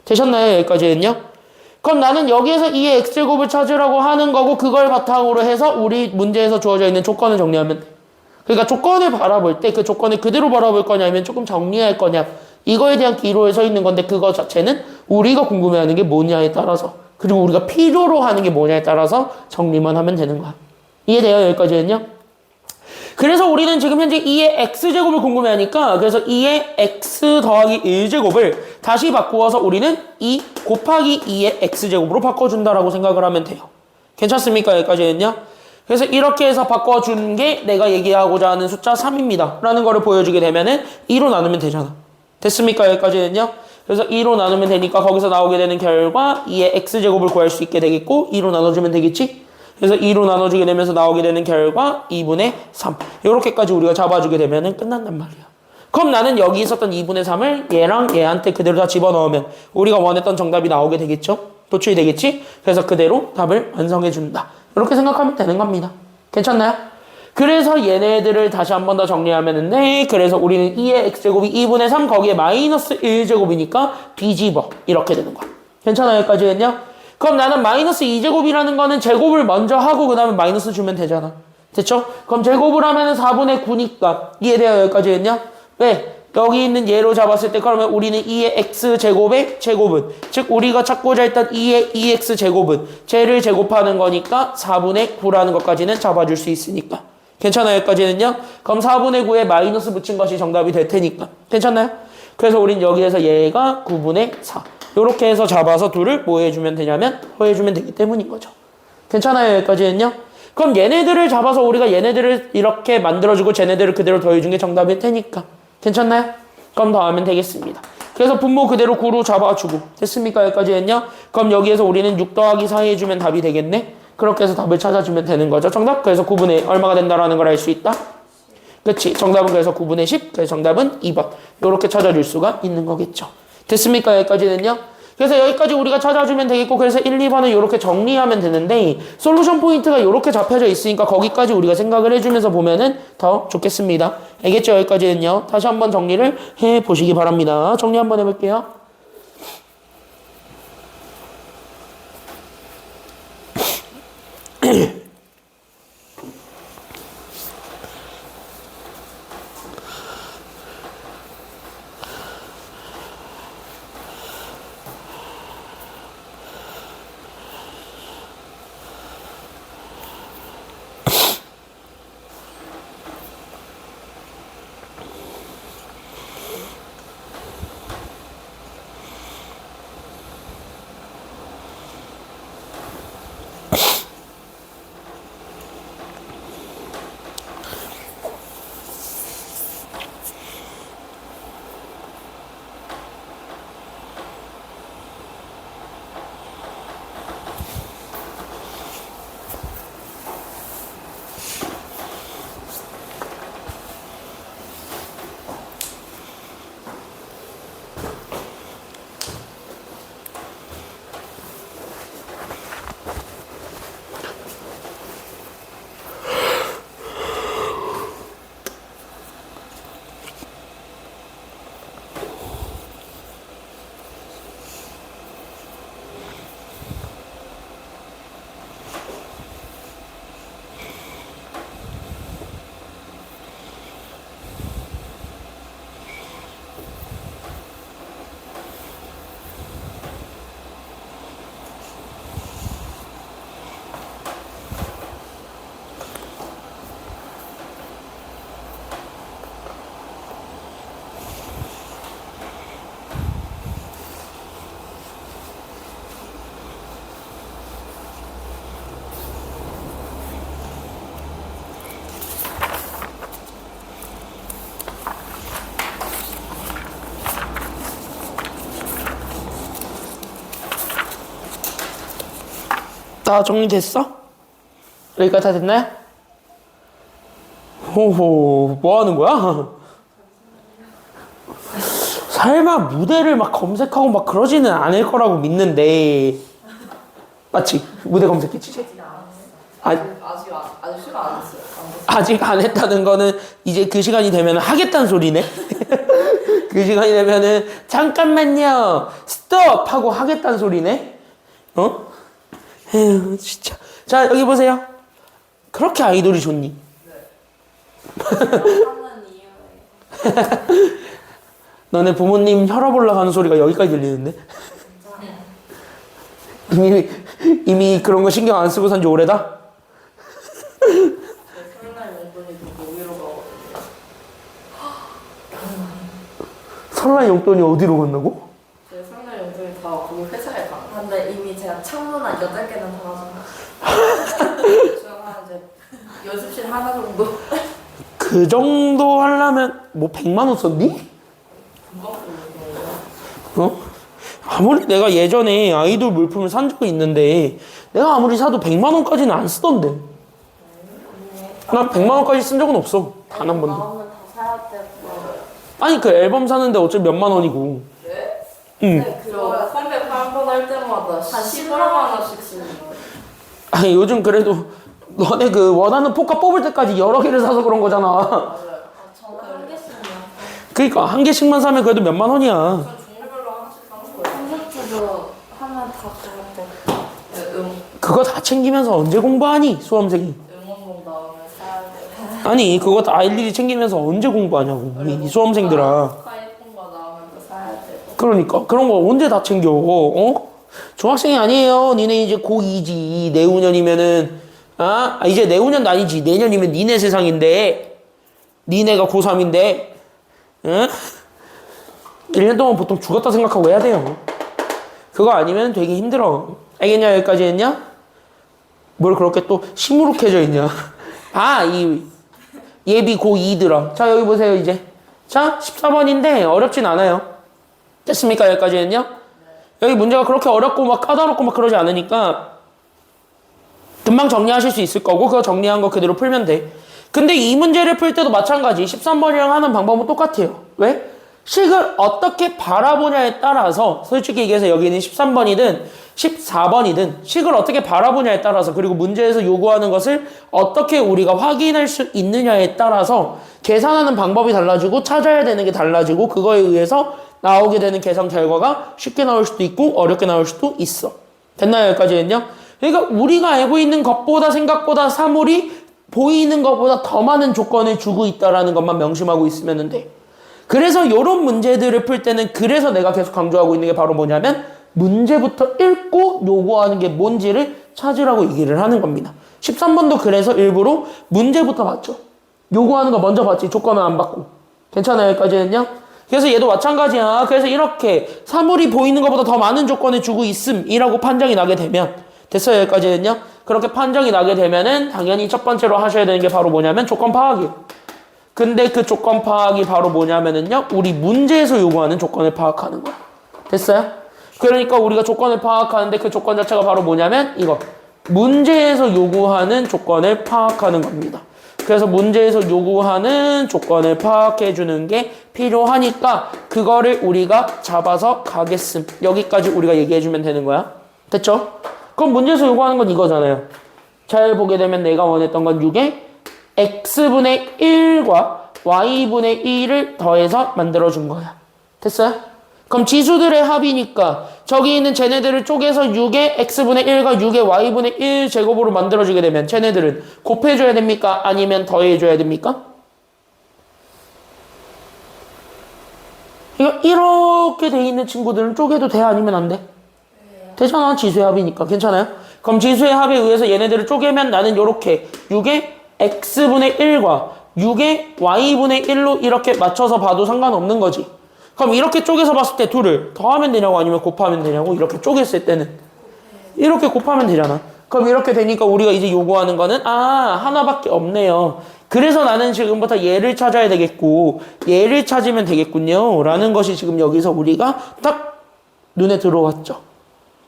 되셨나요? 여기까지는요? 그럼 나는 여기에서 2의 x제곱을 찾으라고 하는 거고 그걸 바탕으로 해서 우리 문제에서 주어져 있는 조건을 정리하면 돼. 그러니까 조건을 바라볼 때 그 조건을 그대로 바라볼 거냐 아니면 조금 정리할 거냐 이거에 대한 기로에 서 있는 건데 그거 자체는 우리가 궁금해하는 게 뭐냐에 따라서 그리고 우리가 필요로 하는 게 뭐냐에 따라서 정리만 하면 되는 거야. 이해돼요? 여기까지는요? 그래서 우리는 지금 현재 2의 x제곱을 궁금해하니까 그래서 2의 x 더하기 1제곱을 다시 바꾸어서 우리는 2 곱하기 2의 x제곱으로 바꿔준다라고 생각을 하면 돼요. 괜찮습니까? 여기까지는요? 그래서 이렇게 해서 바꿔준 게 내가 얘기하고자 하는 숫자 3입니다. 라는 거를 보여주게 되면은 2로 나누면 되잖아. 됐습니까? 여기까지는요? 그래서 2로 나누면 되니까 거기서 나오게 되는 결과 2의 x제곱을 구할 수 있게 되겠고 2로 나눠주면 되겠지? 그래서 2로 나눠주게 되면서 나오게 되는 결과 2분의 3. 이렇게까지 우리가 잡아주게 되면 끝난단 말이야. 그럼 나는 여기 있었던 2분의 3을 얘랑 얘한테 그대로 다 집어넣으면 우리가 원했던 정답이 나오게 되겠죠? 도출이 되겠지? 그래서 그대로 답을 완성해준다. 이렇게 생각하면 되는 겁니다. 괜찮나요? 그래서 얘네들을 다시 한 번 더 정리하면 네. 그래서 우리는 2의 x제곱이 2분의 3 거기에 마이너스 1제곱이니까 뒤집어. 이렇게 되는 거야. 괜찮아요? 여기까지 했냐? 그럼 나는 마이너스 2제곱이라는 거는 제곱을 먼저 하고 그 다음에 마이너스 주면 되잖아. 됐죠? 그럼 제곱을 하면은 4분의 9니까 이해돼요? 여기까지 했냐? 왜? 여기 있는 예로 잡았을 때 그러면 우리는 2의 x제곱의 제곱은 즉 우리가 찾고자 했던 2의 2x제곱은 쟤를 제곱하는 거니까 4분의 9라는 것까지는 잡아줄 수 있으니까. 괜찮아요? 여기까지는요? 그럼 4분의 9에 마이너스 붙인 것이 정답이 될 테니까. 괜찮나요? 그래서 우린 여기에서 얘가 9분의 4. 요렇게 해서 잡아서 둘을 뭐 해주면 되냐면 더해주면 되기 때문인 거죠. 괜찮아요? 여기까지는요? 그럼 얘네들을 잡아서 우리가 얘네들을 이렇게 만들어주고 쟤네들을 그대로 더해준 게 정답일 테니까. 괜찮나요? 그럼 더하면 되겠습니다. 그래서 분모 그대로 9로 잡아주고 됐습니까? 여기까지는요? 그럼 여기에서 우리는 6 더하기 4 해주면 답이 되겠네? 그렇게 해서 답을 찾아주면 되는 거죠. 정답? 그래서 9분의 얼마가 된다라는 걸 알 수 있다? 그치? 정답은 그래서 9분의 10. 그래서 정답은 2번. 요렇게 찾아줄 수가 있는 거겠죠. 됐습니까? 여기까지는요? 그래서 여기까지 우리가 찾아주면 되겠고, 그래서 1, 2번은 요렇게 정리하면 되는데, 솔루션 포인트가 요렇게 잡혀져 있으니까 거기까지 우리가 생각을 해주면서 보면은 더 좋겠습니다. 알겠죠? 여기까지는요. 다시 한번 정리를 해 보시기 바랍니다. 정리 한번 해볼게요. 다 정리됐어? 여기까지 다 됐나요? 호호, 뭐 하는 거야? 설마 무대를 막 검색하고 막 그러지는 않을 거라고 믿는데. 맞지? 무대 검색했지? 아직 시간 안 했어요. 아직 안 했다는 거는 이제 그 시간이 되면 하겠다는 소리네? 그 시간이 되면은 잠깐만요, 스톱! 하고 하겠다는 소리네? 어? 에휴, 진짜. 자, 여기 보세요. 그렇게 아이돌이 좋니? 하는 이유에 너네 부모님 혈압 올라가는 소리가 여기까지 들리는데? 이미 그런 거 신경 안 쓰고 산 지 오래다? 설날 용돈이 듣고 위로 가거든요. 설날 용돈이 어디로 갔나고? 제 설날 용돈이 다 거기 회사에 가. 근데 이미 제가 창문 한 8개는 달아서 제가 이제 연습실 하나 정도. 그 정도 하려면 뭐 100만 원 썼니? 어? 아무리 내가 예전에 아이돌 물품을 산 적이 있는데 내가 아무리 사도 100만 원까지는 안 쓰던데. 나 100만 원까지 쓴 적은 없어. 단 한 번도. 나오면 다 사야 되고. 아니 그 앨범 사는데 어차피 몇만 원이고. 네? 응. 네, 그거 선배 한번 할 때마다 한 10만 원씩 쓰는데. 아니 요즘 그래도 너네 그 원하는 포카 뽑을 때까지 여러 개를 사서 그런 거잖아. 맞아요. 저는 한 개씩만. 그러니까 한 개씩만 사면 그래도 몇만 원이야. 전 종류별로 하나씩 사는 거예요. 콘서트도 하면 다 가야 돼. 네, 그거 다 챙기면서 언제 공부하니? 수험생이. 응원봉 나오면 사야 돼. 아니 그거 다 일일이 챙기면서 언제 공부하냐고 이 수험생들아. 스카 예쁜 거 나오면 또 사야 돼. 그러니까 그런 거 언제 다 챙겨? 어? 중학생이 아니에요. 니네 이제 고2지. 내후년이면은 이제 내후년도 아니지. 내년이면 니네 세상인데 니네가 고3인데 응? 1년 동안 보통 죽었다 생각하고 해야 돼요. 그거 아니면 되게 힘들어. 알겠냐? 여기까지 했냐? 뭘 그렇게 또 시무룩해져 있냐? 이 예비 고2들아. 자, 여기 보세요, 이제. 자, 14번인데 어렵진 않아요. 됐습니까? 여기까지는요? 여기 문제가 그렇게 어렵고 막 까다롭고 막 그러지 않으니까 금방 정리하실 수 있을 거고, 그거 정리한 거 그대로 풀면 돼. 근데 이 문제를 풀 때도 마찬가지 13번이랑 하는 방법은 똑같아요. 왜? 식을 어떻게 바라보냐에 따라서 솔직히 얘기해서 여기는 13번이든 14번이든 식을 어떻게 바라보냐에 따라서 그리고 문제에서 요구하는 것을 어떻게 우리가 확인할 수 있느냐에 따라서 계산하는 방법이 달라지고 찾아야 되는 게 달라지고 그거에 의해서 나오게 되는 계산 결과가 쉽게 나올 수도 있고 어렵게 나올 수도 있어. 됐나요? 여기까지는요? 그러니까 우리가 알고 있는 것보다 생각보다 사물이 보이는 것보다 더 많은 조건을 주고 있다는 것만 명심하고 있으면 돼. 그래서 이런 문제들을 풀 때는 그래서 내가 계속 강조하고 있는 게 바로 뭐냐면 문제부터 읽고 요구하는 게 뭔지를 찾으라고 얘기를 하는 겁니다. 13번도 그래서 일부러 문제부터 봤죠. 요구하는 거 먼저 봤지 조건은 안 받고. 괜찮아요? 여기까지는요? 그래서 얘도 마찬가지야. 그래서 이렇게 사물이 보이는 것보다 더 많은 조건을 주고 있음이라고 판정이 나게 되면 됐어요? 여기까지는요? 그렇게 판정이 나게 되면은 당연히 첫 번째로 하셔야 되는 게 바로 뭐냐면 조건 파악이에요. 근데 그 조건 파악이 바로 뭐냐면은요, 우리 문제에서 요구하는 조건을 파악하는 거야. 됐어요? 그러니까 우리가 조건을 파악하는데 그 조건 자체가 바로 뭐냐면 이거. 문제에서 요구하는 조건을 파악하는 겁니다. 그래서 문제에서 요구하는 조건을 파악해 주는 게 필요하니까 그거를 우리가 잡아서 가겠음. 여기까지 우리가 얘기해 주면 되는 거야. 됐죠? 그럼 문제에서 요구하는 건 이거잖아요. 잘 보게 되면 내가 원했던 건 6에 x분의 1과 y분의 2를 더해서 만들어준 거야. 됐어요? 그럼 지수들의 합이니까 저기 있는 쟤네들을 쪼개서 6의 x분의 1과 6의 y분의 1 제곱으로 만들어주게 되면 쟤네들은 곱해줘야 됩니까? 아니면 더해줘야 됩니까? 이렇게 돼 있는 친구들은 쪼개도 돼? 아니면 안 돼? 되잖아. 지수의 합이니까. 괜찮아요? 그럼 지수의 합에 의해서 얘네들을 쪼개면 나는 요렇게 6의 x분의 1과 6의 y분의 1로 이렇게 맞춰서 봐도 상관없는 거지. 그럼 이렇게 쪼개서 봤을 때 둘을 더하면 되냐고 아니면 곱하면 되냐고. 이렇게 쪼갰을 때는 이렇게 곱하면 되잖아. 그럼 이렇게 되니까 우리가 이제 요구하는 거는 하나밖에 없네요. 그래서 나는 지금부터 얘를 찾아야 되겠고 얘를 찾으면 되겠군요 라는 것이 지금 여기서 우리가 딱 눈에 들어왔죠.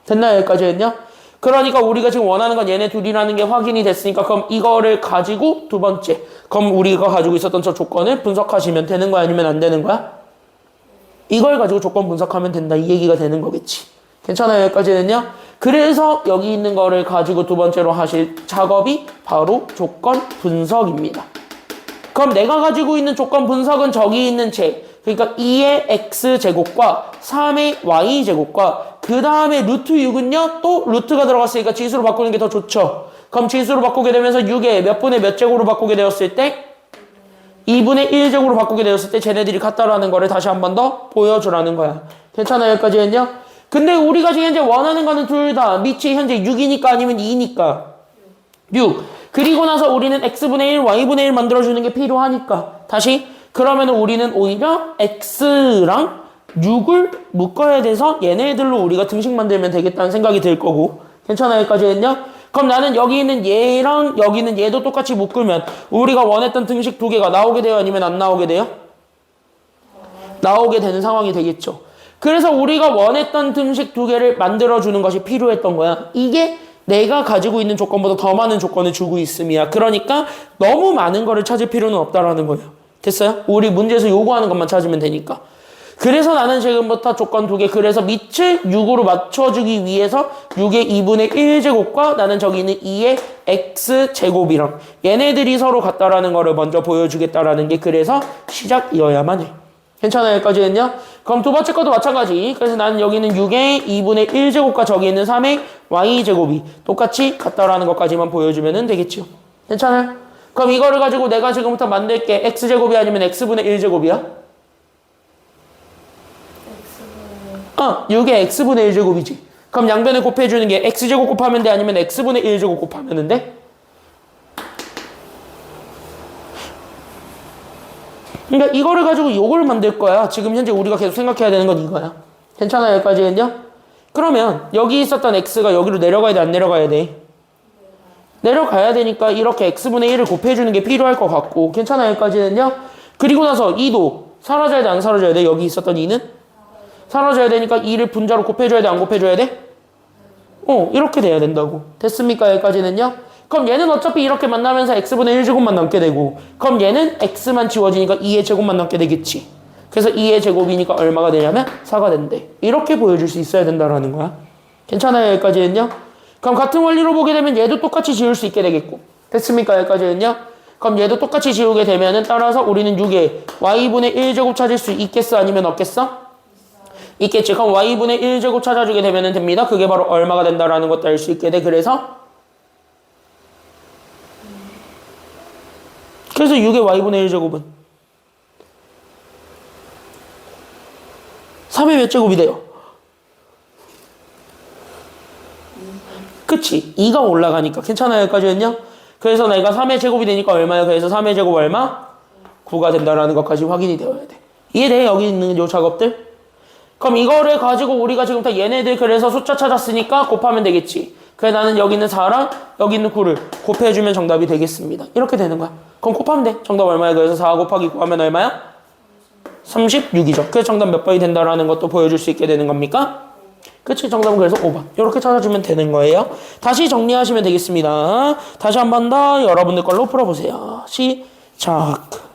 됐나요? 여기까지는요? 그러니까 우리가 지금 원하는 건 얘네 둘이라는 게 확인이 됐으니까 그럼 이거를 가지고 두 번째 그럼 우리가 가지고 있었던 저 조건을 분석하시면 되는 거야? 아니면 안 되는 거야? 이걸 가지고 조건 분석하면 된다 이 얘기가 되는 거겠지. 괜찮아요? 여기까지는요? 그래서 여기 있는 거를 가지고 두 번째로 하실 작업이 바로 조건 분석입니다. 그럼 내가 가지고 있는 조건 분석은 저기 있는 그러니까 2의 x제곱과 3의 y제곱과 그 다음에 루트 6은요 또 루트가 들어갔으니까 지수로 바꾸는 게 더 좋죠. 그럼 지수로 바꾸게 되면서 6의 몇 분의 몇 제곱으로 바꾸게 되었을 때 2분의 1제곱으로 바꾸게 되었을 때 쟤네들이 같다라는 거를 다시 한 번 더 보여주라는 거야. 괜찮아요? 여기까지는요? 근데 우리가 지금 현재 원하는 거는 둘 다 밑이 현재 6이니까 아니면 2니까 6. 그리고 나서 우리는 x분의 1, y분의 1 만들어주는 게 필요하니까 다시 그러면 우리는 오히려 x랑 6을 묶어야 돼서 얘네들로 우리가 등식 만들면 되겠다는 생각이 들 거고 괜찮아요? 여기까지는요? 그럼 나는 여기 있는 얘랑 여기 있는 얘도 똑같이 묶으면 우리가 원했던 등식 두 개가 나오게 돼요? 아니면 안 나오게 돼요? 나오게 되는 상황이 되겠죠. 그래서 우리가 원했던 등식 두 개를 만들어주는 것이 필요했던 거야. 이게 내가 가지고 있는 조건보다 더 많은 조건을 주고 있음이야. 그러니까 너무 많은 거를 찾을 필요는 없다라는 거예요. 됐어요? 우리 문제에서 요구하는 것만 찾으면 되니까. 그래서 나는 지금부터 조건 두 개, 그래서 밑을 6으로 맞춰주기 위해서 6의 2분의 1제곱과 나는 저기 있는 2의 x제곱이랑 얘네들이 서로 같다라는 거를 먼저 보여주겠다라는 게 그래서 시작이어야만 해. 괜찮아요? 여기까지는요? 그럼 두 번째 것도 마찬가지. 그래서 나는 여기 있는 6의 2분의 1제곱과 저기 있는 3의 y제곱이 똑같이 같다라는 것까지만 보여주면 되겠죠. 괜찮아요? 그럼 이거를 가지고 내가 지금부터 만들게 x제곱이 아니면 x분의 1제곱이야? 6의 x분의 1제곱이지. 그럼 양변을 곱해주는 게 x제곱 곱하면 돼? 아니면 x분의 1제곱 곱하면 돼? 그러니까 이거를 가지고 요걸 만들 거야. 지금 현재 우리가 계속 생각해야 되는 건 이거야. 괜찮아요? 여기까지는요? 그러면 여기 있었던 x가 여기로 내려가야 돼? 안 내려가야 돼? 내려가야 되니까 이렇게 x분의 1을 곱해주는 게 필요할 것 같고 괜찮아요? 여기까지는요? 그리고 나서 2도 사라져야 돼? 안 사라져야 돼? 여기 있었던 2는? 사라져야 되니까 2를 분자로 곱해줘야 돼? 안 곱해줘야 돼? 이렇게 돼야 된다고. 됐습니까? 여기까지는요? 그럼 얘는 어차피 이렇게 만나면서 x분의 1제곱만 남게 되고 그럼 얘는 x만 지워지니까 2의 제곱만 남게 되겠지. 그래서 2의 제곱이니까 얼마가 되냐면 4가 된대. 이렇게 보여줄 수 있어야 된다라는 거야. 괜찮아요 여기까지는요? 그럼 같은 원리로 보게 되면 얘도 똑같이 지울 수 있게 되겠고 됐습니까 여기까지는요? 그럼 얘도 똑같이 지우게 되면은 따라서 우리는 6에 y분의 1제곱 찾을 수 있겠어 아니면 없겠어? 있겠지. 그럼 y분의 1제곱 찾아주게 되면 됩니다. 그게 바로 얼마가 된다라는 것도 알 수 있게 돼. 그래서 6의 y분의 1제곱은 3의 몇 제곱이 돼요? 그치? 2가 올라가니까 괜찮아요 여기까지는요? 그래서 내가 3의 제곱이 되니까 얼마야? 그래서 3의 제곱 얼마? 9가 된다라는 것까지 확인이 되어야 돼. 이해돼? 여기 있는 요 작업들? 그럼 이거를 가지고 우리가 지금 다 얘네들 그래서 숫자 찾았으니까 곱하면 되겠지. 그래 나는 여기 있는 4랑 여기 있는 9를 곱해주면 정답이 되겠습니다. 이렇게 되는 거야. 그럼 곱하면 돼. 정답 얼마야? 그래서 4 곱하기 9 하면 얼마야? 36이죠. 그래서 정답 몇 번이 된다라는 것도 보여줄 수 있게 되는 겁니까? 그치? 정답은 그래서 5번. 이렇게 찾아주면 되는 거예요. 다시 정리하시면 되겠습니다. 다시 한 번 더 여러분들 걸로 풀어보세요. 시작.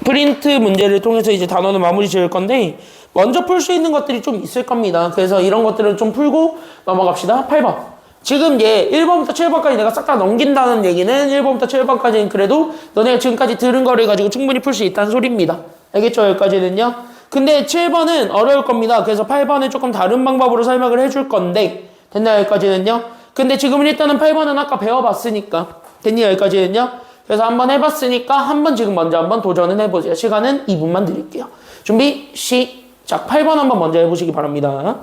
프린트 문제를 통해서 이제 단원을 마무리 지을 건데 먼저 풀 수 있는 것들이 좀 있을 겁니다. 그래서 이런 것들을 좀 풀고 넘어갑시다. 8번. 지금 얘 1번부터 7번까지 내가 싹 다 넘긴다는 얘기는 1번부터 7번까지는 그래도 너네가 지금까지 들은 거를 가지고 충분히 풀 수 있다는 소리입니다. 알겠죠? 여기까지는요. 근데 7번은 어려울 겁니다. 그래서 8번은 조금 다른 방법으로 설명을 해줄 건데 됐나요? 여기까지는요. 근데 지금은 일단은 8번은 아까 배워봤으니까 됐니? 여기까지는요. 그래서 한번 해봤으니까 한번 지금 먼저 한번 도전은 해보세요. 시간은 2분만 드릴게요. 준비 시작. 8번 한번 먼저 해보시기 바랍니다.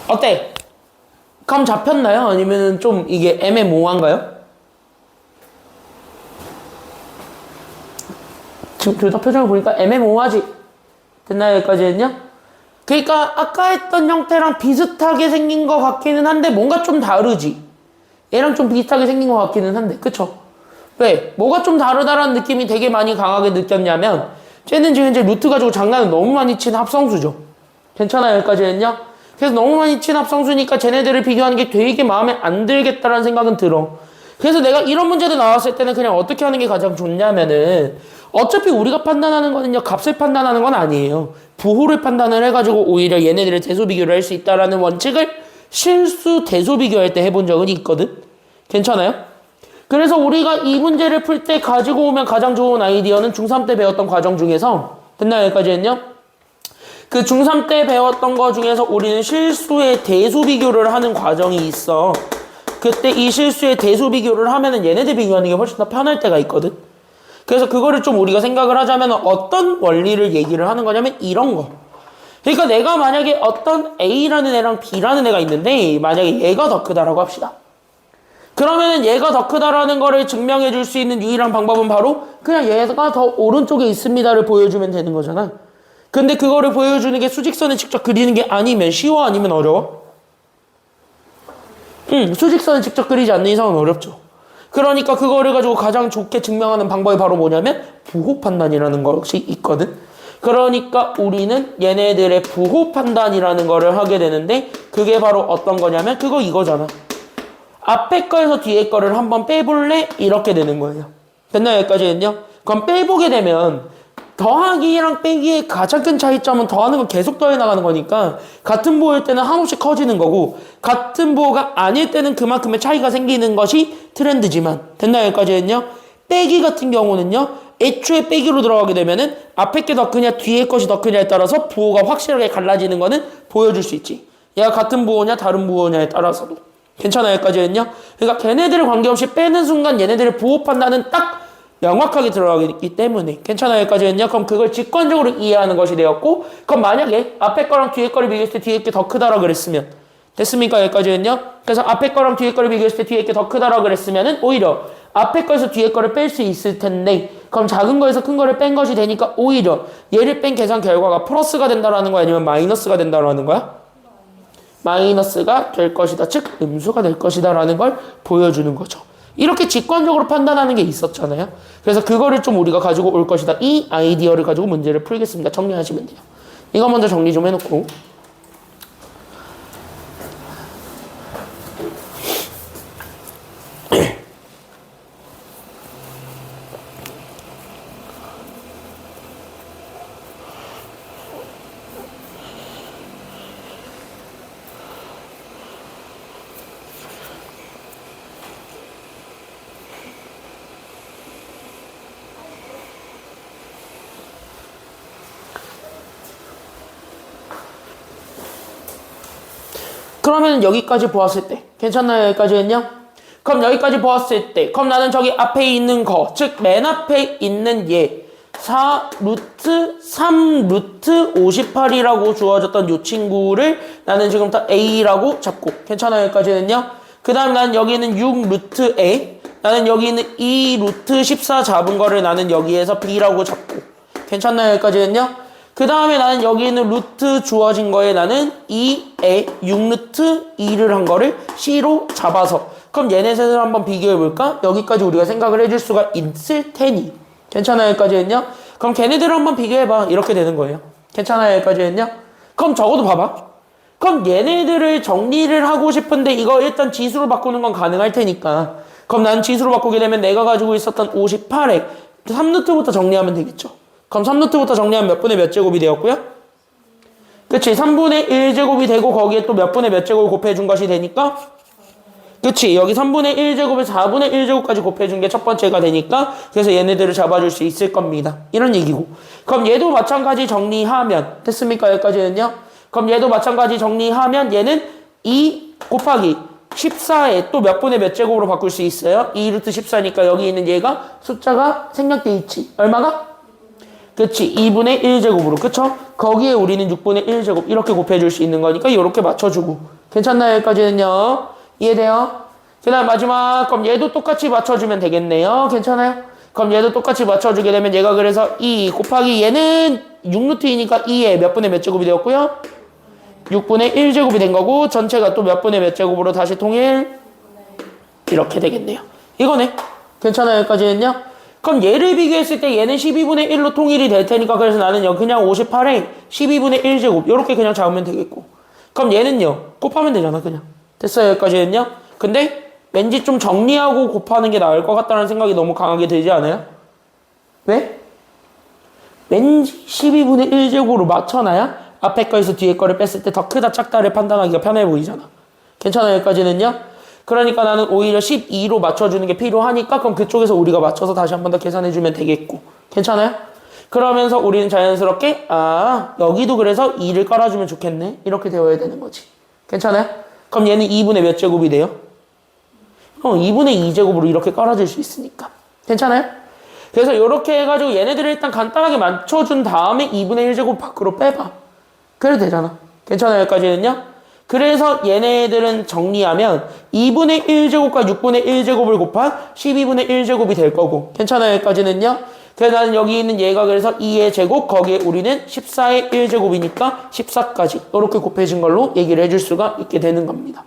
어때? 감 잡혔나요? 아니면 좀 이게 애매모호한가요? 지금 둘 다 표정을 보니까 애매모호하지? 됐나요? 여기까지는요? 그러니까 아까 했던 형태랑 비슷하게 생긴 것 같기는 한데 뭔가 좀 다르지? 얘랑 좀 비슷하게 생긴 것 같기는 한데 그쵸? 왜? 뭐가 좀 다르다라는 느낌이 되게 많이 강하게 느꼈냐면 쟤는 지금 이제 루트 가지고 장난을 너무 많이 친 합성수죠. 괜찮아요? 여기까지는요? 그래서 너무 많이 친 합성수니까 쟤네들을 비교하는 게 되게 마음에 안 들겠다라는 생각은 들어. 그래서 내가 이런 문제들 나왔을 때는 그냥 어떻게 하는 게 가장 좋냐면은 어차피 우리가 판단하는 거는요 값을 판단하는 건 아니에요. 부호를 판단을 해가지고 오히려 얘네들의 대소 비교를 할 수 있다라는 원칙을 실수 대소 비교할 때 해본 적은 있거든. 괜찮아요? 그래서 우리가 이 문제를 풀 때 가지고 오면 가장 좋은 아이디어는 중3 때 배웠던 과정 중에서 됐나요? 여기까지는요? 그 중3 때 배웠던 거 중에서 우리는 실수의 대소 비교를 하는 과정이 있어. 그때 이 실수의 대소 비교를 하면은 얘네들 비교하는 게 훨씬 더 편할 때가 있거든. 그래서 그거를 좀 우리가 생각을 하자면 어떤 원리를 얘기를 하는 거냐면 이런 거. 그러니까 내가 만약에 어떤 A라는 애랑 B라는 애가 있는데 만약에 얘가 더 크다라고 합시다. 그러면 얘가 더 크다라는 거를 증명해 줄 수 있는 유일한 방법은 바로 그냥 얘가 더 오른쪽에 있습니다를 보여주면 되는 거잖아. 근데 그거를 보여주는 게 수직선을 직접 그리는 게 아니면 쉬워 아니면 어려워? 수직선을 직접 그리지 않는 이상은 어렵죠. 그러니까 그거를 가지고 가장 좋게 증명하는 방법이 바로 뭐냐면 부호 판단이라는 것이 있거든. 그러니까 우리는 얘네들의 부호 판단이라는 거를 하게 되는데 그게 바로 어떤 거냐면 그거 이거잖아. 앞에 거에서 뒤에 거를 한번 빼볼래? 이렇게 되는 거예요. 됐나요? 여기까지는요? 그럼 빼보게 되면 더하기랑 빼기의 가장 큰 차이점은 더하는 건 계속 더해 나가는 거니까 같은 부호일 때는 한없이 커지는 거고 같은 부호가 아닐 때는 그만큼의 차이가 생기는 것이 트렌드지만 됐나요? 여기까지는요? 빼기 같은 경우는요 애초에 빼기로 들어가게 되면은 앞에 게 더 크냐 뒤에 것이 더 크냐에 따라서 부호가 확실하게 갈라지는 거는 보여줄 수 있지. 얘가 같은 부호냐 다른 부호냐에 따라서도 괜찮아요? 여기까지는요? 그러니까 걔네들을 관계없이 빼는 순간 얘네들의 부호 판단은 딱 명확하게 들어가기 때문에 괜찮아요? 여기까지는요? 그럼 그걸 직관적으로 이해하는 것이 되었고 그럼 만약에 앞에 거랑 뒤에 거를 비교했을 때 뒤에 게 더 크다라 그랬으면 됐습니까? 여기까지는요? 그래서 앞에 거랑 뒤에 거를 비교했을 때 뒤에 게 더 크다라 그랬으면은 오히려 앞에 거에서 뒤에 거를 뺄 수 있을 텐데 그럼 작은 거에서 큰 거를 뺀 것이 되니까 오히려 얘를 뺀 계산 결과가 플러스가 된다라는 거야? 아니면 마이너스가 된다라는 거야? 마이너스가 될 것이다. 즉 음수가 될 것이다 라는 걸 보여주는 거죠. 이렇게 직관적으로 판단하는 게 있었잖아요. 그래서 그거를 좀 우리가 가지고 올 것이다. 이 아이디어를 가지고 문제를 풀겠습니다. 정리하시면 돼요. 이거 먼저 정리 좀 해놓고 그러면 여기까지 보았을 때 괜찮나요? 여기까지는요? 그럼 여기까지 보았을 때 그럼 나는 저기 앞에 있는 거 즉 맨 앞에 있는 얘 4 루트 3 루트 58이라고 주어졌던 이 친구를 나는 지금부터 A라고 잡고 괜찮아요? 여기까지는요? 그 다음 나는 여기 있는 6 루트 A 나는 여기 있는 2 루트 14 잡은 거를 나는 여기에서 B라고 잡고 괜찮나요? 여기까지는요? 그 다음에 나는 여기 있는 루트 주어진 거에 나는 2에 6루트 2를 한 거를 C로 잡아서 그럼 얘네 셋을 한번 비교해 볼까? 여기까지 우리가 생각을 해줄 수가 있을 테니 괜찮아요? 여기까지는요? 그럼 걔네들을 한번 비교해봐 이렇게 되는 거예요. 괜찮아요? 여기까지는요? 그럼 적어도 봐봐. 그럼 얘네들을 정리를 하고 싶은데 이거 일단 지수로 바꾸는 건 가능할 테니까 그럼 난 지수로 바꾸게 되면 내가 가지고 있었던 58에 3루트부터 정리하면 되겠죠. 그럼 3루트부터 정리하면 몇 분의 몇 제곱이 되었고요? 그치? 3분의 1제곱이 되고 거기에 또 몇 분의 몇 제곱을 곱해준 것이 되니까 그치? 여기 3분의 1제곱에 4분의 1제곱까지 곱해준 게 첫 번째가 되니까 그래서 얘네들을 잡아줄 수 있을 겁니다. 이런 얘기고 그럼 얘도 마찬가지 정리하면 됐습니까? 여기까지는요? 그럼 얘도 마찬가지 정리하면 얘는 2 곱하기 14에 또 몇 분의 몇 제곱으로 바꿀 수 있어요? 2루트 14니까 여기 있는 얘가 숫자가 생략돼 있지. 얼마가? 그치 2분의 1제곱으로 그쵸? 거기에 우리는 6분의 1제곱 이렇게 곱해줄 수 있는 거니까 이렇게 맞춰주고 괜찮나요? 여기까지는요 이해돼요? 그 다음 마지막 그럼 얘도 똑같이 맞춰주면 되겠네요 괜찮아요? 그럼 얘도 똑같이 맞춰주게 되면 얘가 그래서 2 곱하기 얘는 6루트이니까 2에 몇 분의 몇 제곱이 되었고요? 6분의 1제곱이 된 거고 전체가 또 몇 분의 몇 제곱으로 다시 통일 이렇게 되겠네요 이거네 괜찮아요? 여기까지는요? 그럼 얘를 비교했을 때 얘는 12분의 1로 통일이 될 테니까 그래서 나는 여기 그냥 58에 12분의 1제곱 이렇게 그냥 잡으면 되겠고 그럼 얘는요 곱하면 되잖아 그냥 됐어요 여기까지는요 근데 왠지 좀 정리하고 곱하는 게 나을 것 같다는 생각이 너무 강하게 들지 않아요? 왜? 왠지 12분의 1제곱으로 맞춰놔야 앞에 거에서 뒤에 거를 뺐을 때 더 크다 작다를 판단하기가 편해 보이잖아 괜찮아요 여기까지는요? 그러니까 나는 오히려 12로 맞춰주는 게 필요하니까 그럼 그쪽에서 우리가 맞춰서 다시 한 번 더 계산해주면 되겠고 괜찮아요? 그러면서 우리는 자연스럽게 여기도 그래서 2를 깔아주면 좋겠네 이렇게 되어야 되는 거지 괜찮아요? 그럼 얘는 2분의 몇 제곱이 돼요? 2분의 2제곱으로 이렇게 깔아줄 수 있으니까 괜찮아요? 그래서 이렇게 해가지고 얘네들을 일단 간단하게 맞춰준 다음에 2분의 1제곱 밖으로 빼봐 그래도 되잖아 괜찮아요? 여기까지는요? 그래서 얘네들은 정리하면 2분의 1제곱과 6분의 1제곱을 곱한 12분의 1제곱이 될 거고 괜찮아요 여기까지는요 그래서 나는 여기 있는 얘가 그래서 2의 제곱 거기에 우리는 14의 1제곱이니까 14까지 이렇게 곱해진 걸로 얘기를 해줄 수가 있게 되는 겁니다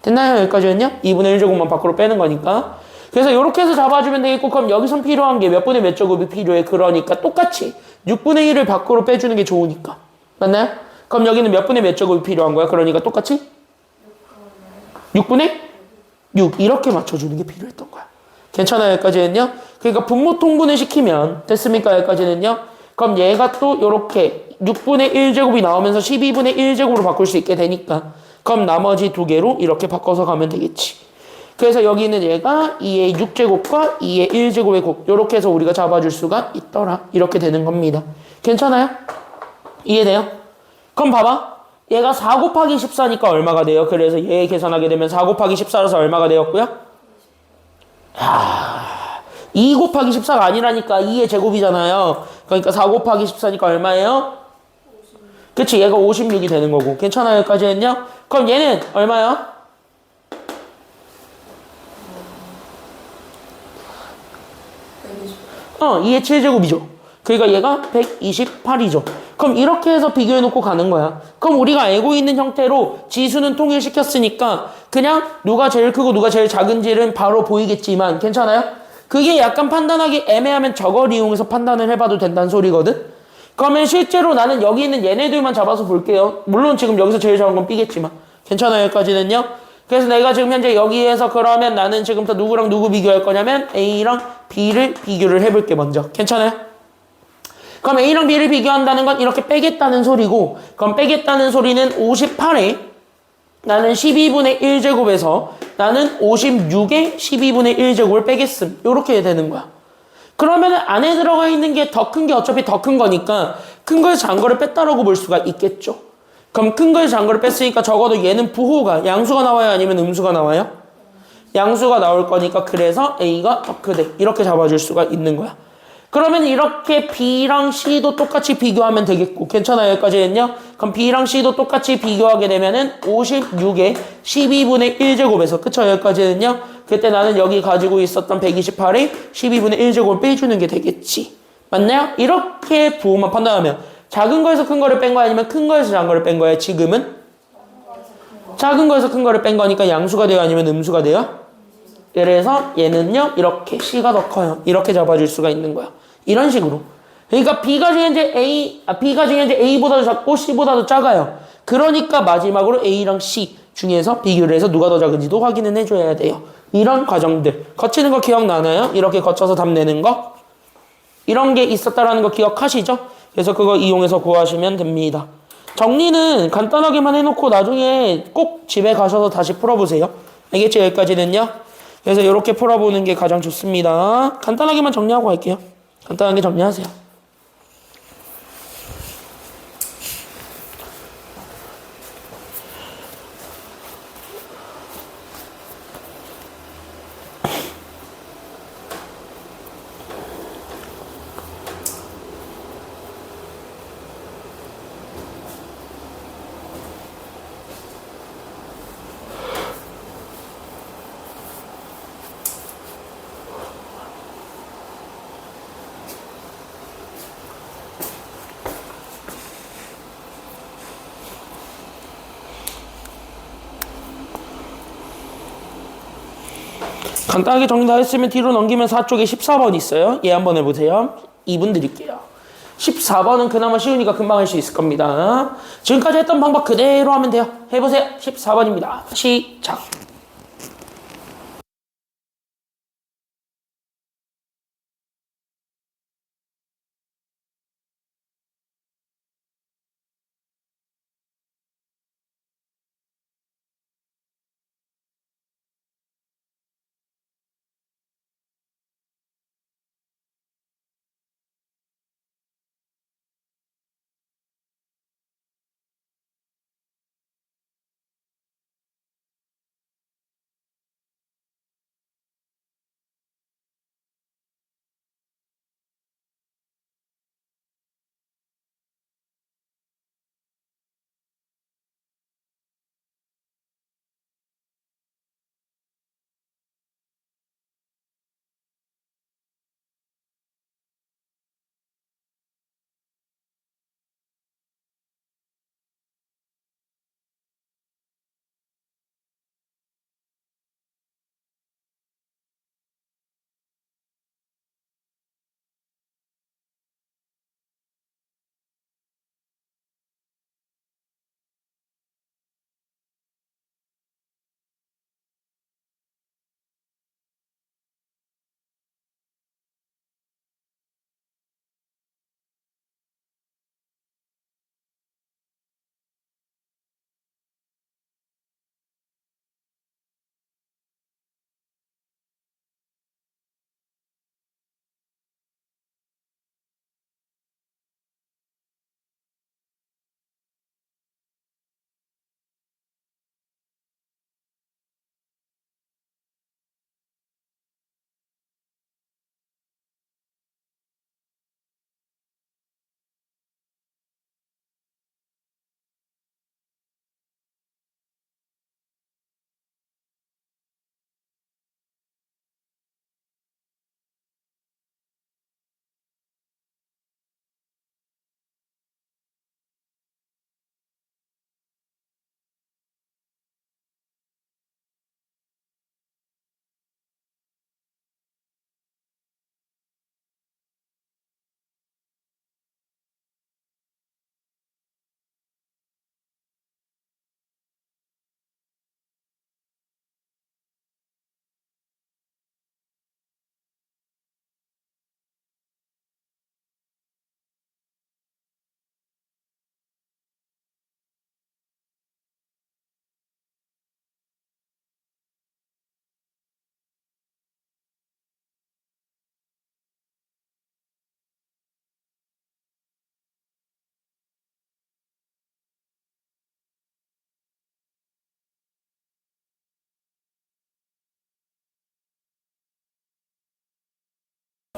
됐나요 여기까지는요 2분의 1제곱만 밖으로 빼는 거니까 그래서 이렇게 해서 잡아주면 되겠고 그럼 여기선 필요한 게 몇 분의 몇 제곱이 필요해 그러니까 똑같이 6분의 1을 밖으로 빼주는 게 좋으니까 맞나요? 그럼 여기는 몇 분의 몇 제곱이 필요한 거야? 그러니까 똑같이 6분의 6 이렇게 맞춰주는 게 필요했던 거야. 괜찮아요? 여기까지는요? 그러니까 분모 통분을 시키면 됐습니까? 여기까지는요? 그럼 얘가 또 이렇게 6분의 1제곱이 나오면서 12분의 1제곱으로 바꿀 수 있게 되니까 그럼 나머지 두 개로 이렇게 바꿔서 가면 되겠지. 그래서 여기 있는 얘가 2의 6제곱과 2의 1제곱의 곱 이렇게 해서 우리가 잡아줄 수가 있더라. 이렇게 되는 겁니다. 괜찮아요? 이해돼요? 그럼 봐봐. 얘가 4 곱하기 14니까 얼마가 돼요? 그래서 얘 계산하게 되면 4 곱하기 14라서 얼마가 되었고요? 2 곱하기 14가 아니라니까 2의 제곱이잖아요. 그러니까 4 곱하기 14니까 얼마예요? 그치 얘가 56이 되는 거고 괜찮아요? 여기까지는요? 그럼 얘는 얼마야? 2의 7제곱이죠. 그러니까 얘가 128이죠. 그럼 이렇게 해서 비교해놓고 가는 거야. 그럼 우리가 알고 있는 형태로 지수는 통일시켰으니까 그냥 누가 제일 크고 누가 제일 작은지는 바로 보이겠지만 괜찮아요? 그게 약간 판단하기 애매하면 저걸 이용해서 판단을 해봐도 된다는 소리거든? 그러면 실제로 나는 여기 있는 얘네들만 잡아서 볼게요. 물론 지금 여기서 제일 작은 건 B겠지만 괜찮아요? 여기까지는요? 그래서 내가 지금 현재 여기에서 그러면 나는 지금부터 누구랑 누구 비교할 거냐면 A랑 B를 비교를 해볼게 먼저. 괜찮아요? 그럼 A랑 B를 비교한다는 건 이렇게 빼겠다는 소리고 그럼 빼겠다는 소리는 58에 나는 12분의 1제곱에서 나는 56에 12분의 1제곱을 빼겠음. 이렇게 되는 거야. 그러면 안에 들어가 있는 게 더 큰 게 어차피 더 큰 거니까 큰 거에서 작은 거를 뺐다라고 볼 수가 있겠죠. 그럼 큰 거에서 작은 거를 뺐으니까 적어도 얘는 부호가 양수가 나와요? 아니면 음수가 나와요? 양수가 나올 거니까 그래서 A가 더 크대. 이렇게 잡아줄 수가 있는 거야. 그러면 이렇게 B랑 C도 똑같이 비교하면 되겠고 괜찮아요? 여기까지는요? 그럼 B랑 C도 똑같이 비교하게 되면은 56에 12분의 1제곱에서 그쵸? 여기까지는요? 그때 나는 여기 가지고 있었던 128에 12분의 1제곱을 빼주는 게 되겠지. 맞나요? 이렇게 부호만 판단하면 작은 거에서 큰 거를 뺀 거야? 아니면 큰 거에서 작은 거를 뺀 거야? 지금은? 작은 거에서 큰 거를 뺀 거니까 양수가 돼요? 아니면 음수가 돼요? 그래서 얘는요 이렇게 C가 더 커요. 이렇게 잡아줄 수가 있는 거야. 이런 식으로. 그러니까 B가 지금 현재 A보다도 작고 C보다도 작아요. 그러니까 마지막으로 A랑 C 중에서 비교를 해서 누가 더 작은지도 확인은 해줘야 돼요. 이런 과정들. 거치는 거 기억나나요? 이렇게 거쳐서 답 내는 거? 이런 게 있었다라는 거 기억하시죠? 그래서 그거 이용해서 구하시면 됩니다. 정리는 간단하게만 해놓고 나중에 꼭 집에 가셔서 다시 풀어보세요. 알겠죠? 여기까지는요. 그래서 이렇게 풀어보는 게 가장 좋습니다. 간단하게만 정리하고 갈게요. 간단하게 정리하세요. 간단하게 정리 다 했으면 뒤로 넘기면 4쪽에 14번 있어요. 얘 한번 해보세요. 2분 드릴게요. 14번은 그나마 쉬우니까 금방 할 수 있을 겁니다. 지금까지 했던 방법 그대로 하면 돼요. 해보세요. 14번입니다. 시작.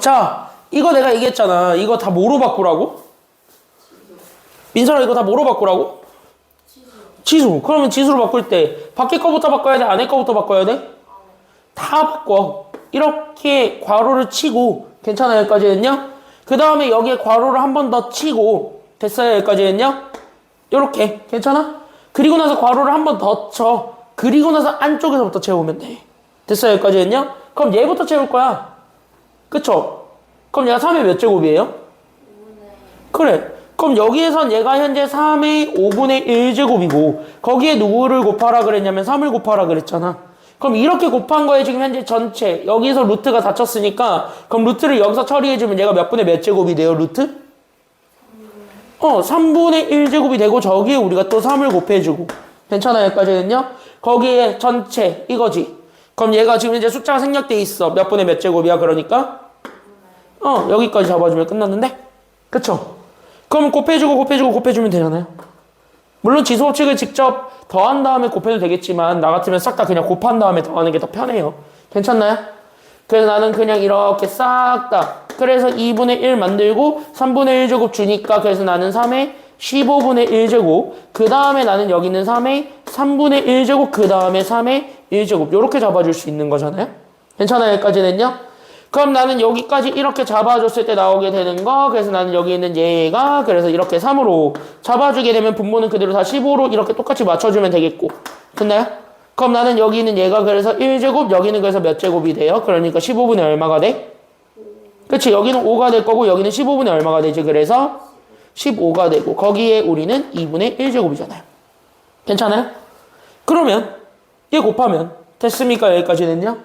자, 이거 내가 얘기했잖아. 이거 다 뭐로 바꾸라고? 민설아, 이거 다 뭐로 바꾸라고? 지수. 그러면 지수로 바꿀 때 밖에 거부터 바꿔야 돼? 안에 거부터 바꿔야 돼? 다 바꿔. 이렇게 괄호를 치고, 괜찮아? 여기까지 했냐? 그 다음에 여기에 괄호를 한 번 더 치고, 됐어요? 여기까지 했냐? 요렇게. 괜찮아? 그리고 나서 괄호를 한 번 더 쳐. 그리고 나서 안쪽에서부터 채우면 돼. 됐어요? 여기까지 했냐? 그럼 얘부터 채울 거야. 그쵸? 그럼 얘가 3의 몇 제곱이에요? 5분의. 그래. 그럼 여기에선 얘가 현재 3의 5분의 1제곱이고 거기에 누구를 곱하라 그랬냐면 3을 곱하라 그랬잖아. 그럼 이렇게 곱한 거에 지금 현재 전체 여기서 루트가 닫혔으니까 그럼 루트를 여기서 처리해주면 얘가 몇 분의 몇 제곱이 돼요? 루트? 3분의 1제곱이 되고 저기에 우리가 또 3을 곱해주고 괜찮아요? 여기까지는요? 거기에 전체 이거지. 그럼 얘가 지금 이제 숫자가 생략돼 있어. 몇 분의 몇 제곱이야? 그러니까 여기까지 잡아주면 끝났는데? 그쵸? 그럼 곱해주면 되잖아요. 물론 지수법칙을 직접 더한 다음에 곱해도 되겠지만 나 같으면 싹 다 그냥 곱한 다음에 더하는 게 더 편해요. 괜찮나요? 그래서 나는 그냥 이렇게 싹 다 그래서 2분의 1 만들고 3분의 1제곱 주니까 그래서 나는 3의 15분의 1제곱 그 다음에 나는 여기 있는 3의 3분의 1제곱 그 다음에 3의 1제곱 이렇게 잡아줄 수 있는 거잖아요. 괜찮아요? 여기까지는요? 그럼 나는 여기까지 이렇게 잡아줬을 때 나오게 되는 거 그래서 나는 여기 있는 얘가 그래서 이렇게 3으로 잡아주게 되면 분모는 그대로 다 15로 이렇게 똑같이 맞춰주면 되겠고 됐나요? 그럼 나는 여기 있는 얘가 그래서 1제곱, 여기는 그래서 몇 제곱이 돼요? 그러니까 15분의 얼마가 돼? 그치? 여기는 5가 될 거고 여기는 15분의 얼마가 되지? 그래서 15가 되고 거기에 우리는 2분의 1제곱이잖아요. 괜찮아요? 그러면 얘 곱하면 됐습니까? 여기까지는요?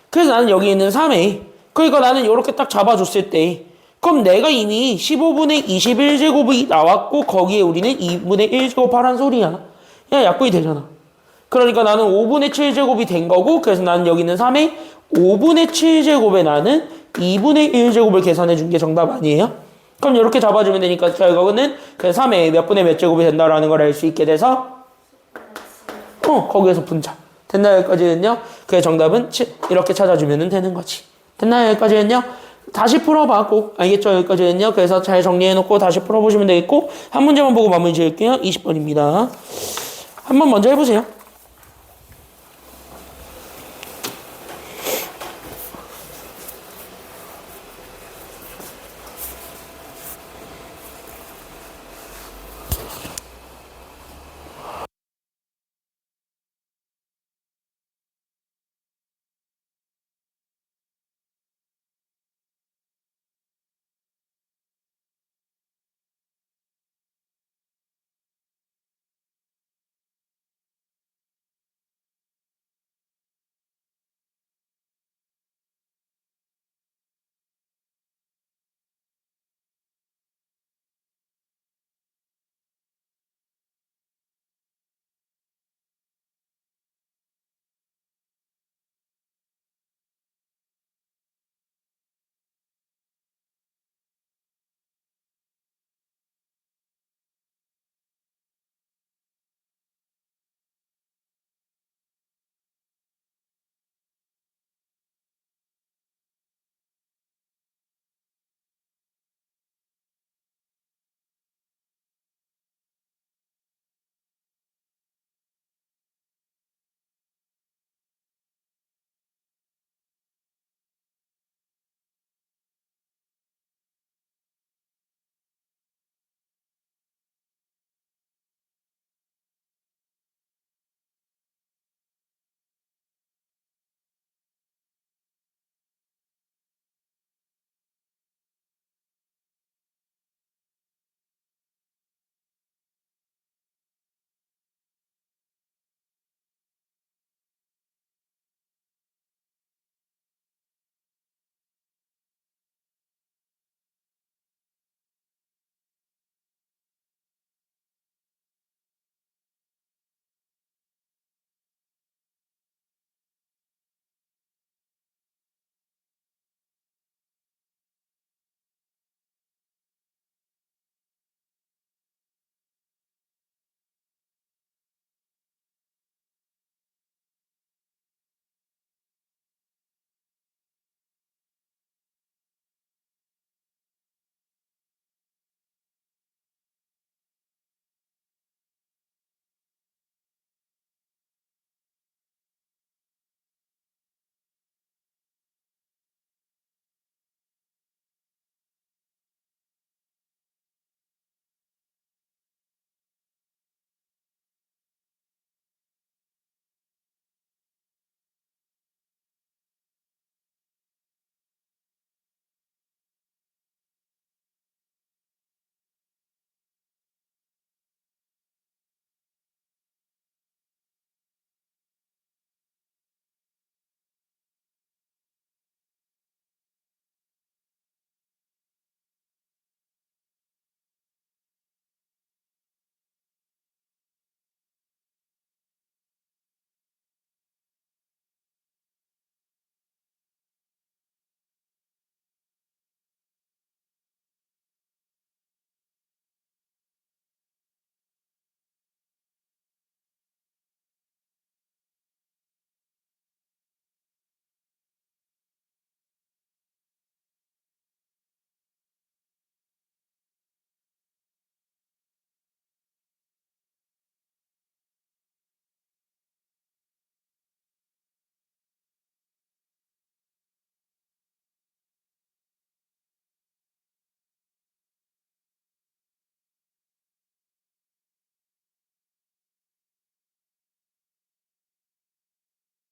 그래서 나는 여기 있는 3a 그러니까 나는 이렇게 딱 잡아줬을 때 그럼 내가 이미 15분의 21제곱이 나왔고 거기에 우리는 2분의 1제곱 하란 소리야. 야 약분이 되잖아. 그러니까 나는 5분의 7제곱이 된 거고 그래서 나는 여기 있는 3에 5분의 7제곱에 나는 2분의 1제곱을 계산해 준 게 정답 아니에요? 그럼 이렇게 잡아주면 되니까 결국은 그 3에 몇 분의 몇 제곱이 된다라는 걸 알 수 있게 돼서 거기에서 분자. 됐나요? 여기까지는요? 그의 정답은 7. 이렇게 찾아주면 되는 거지. 됐나요? 여기까지는요? 다시 풀어봐 꼭. 알겠죠? 여기까지는요? 그래서 잘 정리해놓고 다시 풀어보시면 되겠고 한 문제만 보고 마무리 지을게요. 20번입니다. 한번 먼저 해보세요.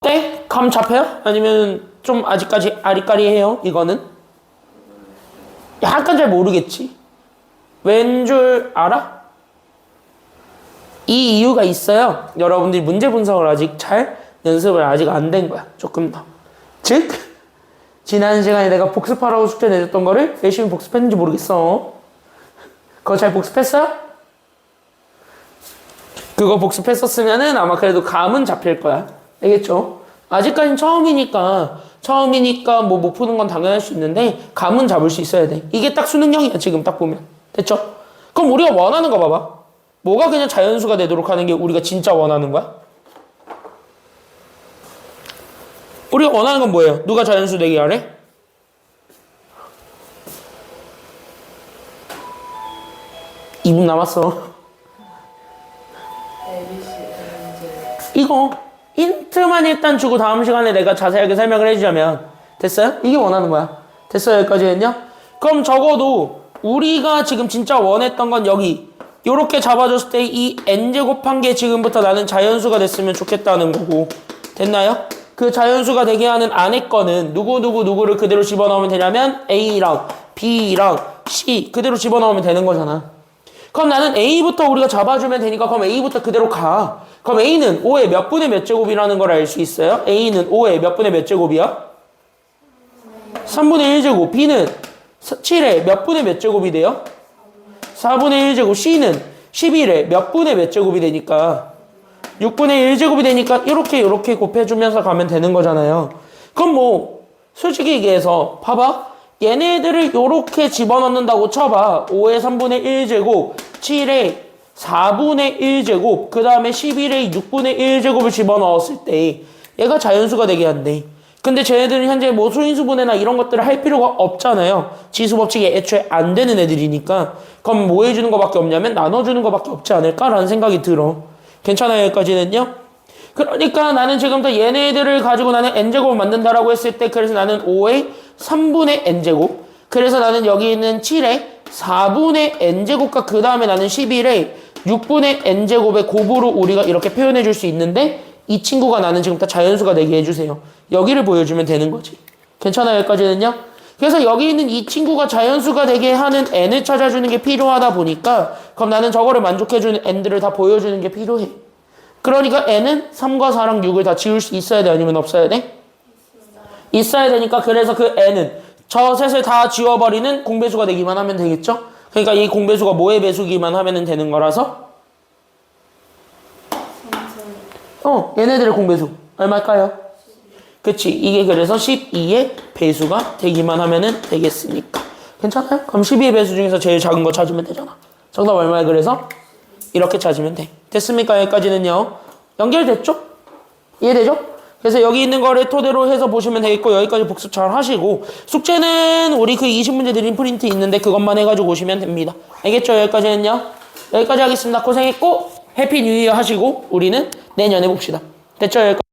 어때? 감 잡혀요? 아니면 좀 아직까지 아리까리해요? 이거는? 약간 잘 모르겠지? 왠 줄 알아? 이 이유가 있어요. 여러분들이 문제 분석을 아직 잘 연습을 아직 안 된 거야. 조금 더. 즉, 지난 시간에 내가 복습하라고 숙제 내줬던 거를 열심히 복습했는지 모르겠어. 그거 잘 복습했어요? 그거 복습했었으면은 아마 그래도 감은 잡힐 거야. 알겠죠? 아직까지는 처음이니까 뭐 못 푸는 건 당연할 수 있는데 감은 잡을 수 있어야 돼. 이게 딱 수능형이야. 지금 딱 보면. 됐죠? 그럼 우리가 원하는 거 봐봐. 뭐가 그냥 자연수가 되도록 하는 게 우리가 진짜 원하는 거야? 우리가 원하는 건 뭐예요? 누가 자연수 되게 하래? 이 분 남았어. ABC 이제 이거 힌트만 일단 주고 다음 시간에 내가 자세하게 설명을 해주자면 됐어요? 이게 원하는 거야. 됐어요? 여기까지 했냐? 그럼 적어도 우리가 지금 진짜 원했던 건 여기 요렇게 잡아줬을 때 이 n제곱한 게 지금부터 나는 자연수가 됐으면 좋겠다는 거고 됐나요? 그 자연수가 되게 하는 안에 거는 누구를 그대로 집어넣으면 되냐면 A랑 B랑 C 그대로 집어넣으면 되는 거잖아. 그럼 나는 A부터 우리가 잡아주면 되니까 그럼 A부터 그대로 가. 그럼 A는 5의 몇 분의 몇 제곱이라는 걸 알 수 있어요? A는 5의 몇 분의 몇 제곱이야? 3분의 1제곱. B는 7의 몇 분의 몇 제곱이 돼요? 4분의 1제곱. C는 11의 몇 분의 몇 제곱이 되니까 6분의 1제곱이 되니까 이렇게 곱해주면서 가면 되는 거잖아요. 그럼 뭐 솔직히 얘기해서 봐봐. 얘네들을 이렇게 집어넣는다고 쳐봐. 5의 3분의 1제곱, 7의 4분의 1제곱, 그 다음에 11의 6분의 1제곱을 집어넣었을 때 얘가 자연수가 되게 한대. 근데 쟤네들은 현재 뭐 수인수분해나 이런 것들을 할 필요가 없잖아요. 지수법칙이 애초에 안 되는 애들이니까. 그럼 뭐 해주는 것밖에 없냐면 나눠주는 것밖에 없지 않을까라는 생각이 들어. 괜찮아요? 여기까지는요? 그러니까 나는 지금부터 얘네들을 가지고 나는 n제곱을 만든다라고 했을 때 그래서 나는 5의 3분의 n제곱 그래서 나는 여기 있는 7의 4분의 n제곱과 그 다음에 나는 11의 6분의 n제곱의 곱으로 우리가 이렇게 표현해 줄 수 있는데 이 친구가 나는 지금부터 자연수가 되게 해주세요. 여기를 보여주면 되는 거지. 괜찮아요? 여기까지는요? 그래서 여기 있는 이 친구가 자연수가 되게 하는 n을 찾아주는 게 필요하다 보니까 그럼 나는 저거를 만족해주는 n들을 다 보여주는 게 필요해. 그러니까 n은 3과 4랑 6을 다 지울 수 있어야 돼? 아니면 없어야 돼? 있어야 되니까 그래서 그 n은 저 셋을 다 지워버리는 공배수가 되기만 하면 되겠죠? 그러니까 이 공배수가 뭐의 배수기만 하면 되는 거라서 얘네들의 공배수 얼마일까요? 그치 이게 그래서 12의 배수가 되기만 하면 되겠으니까 괜찮아요? 그럼 12의 배수 중에서 제일 작은 거 찾으면 되잖아. 정답 얼마야? 그래서 이렇게 찾으면 돼. 됐습니까? 여기까지는요. 연결됐죠? 이해되죠? 그래서 여기 있는 거를 토대로 해서 보시면 되겠고 여기까지 복습 잘 하시고 숙제는 우리 그 20문제 드림 프린트 있는데 그것만 해가지고 오시면 됩니다. 알겠죠? 여기까지는요. 여기까지 하겠습니다. 고생했고 해피 뉴 이어 하시고 우리는 내년에 봅시다. 됐죠? 여기까지.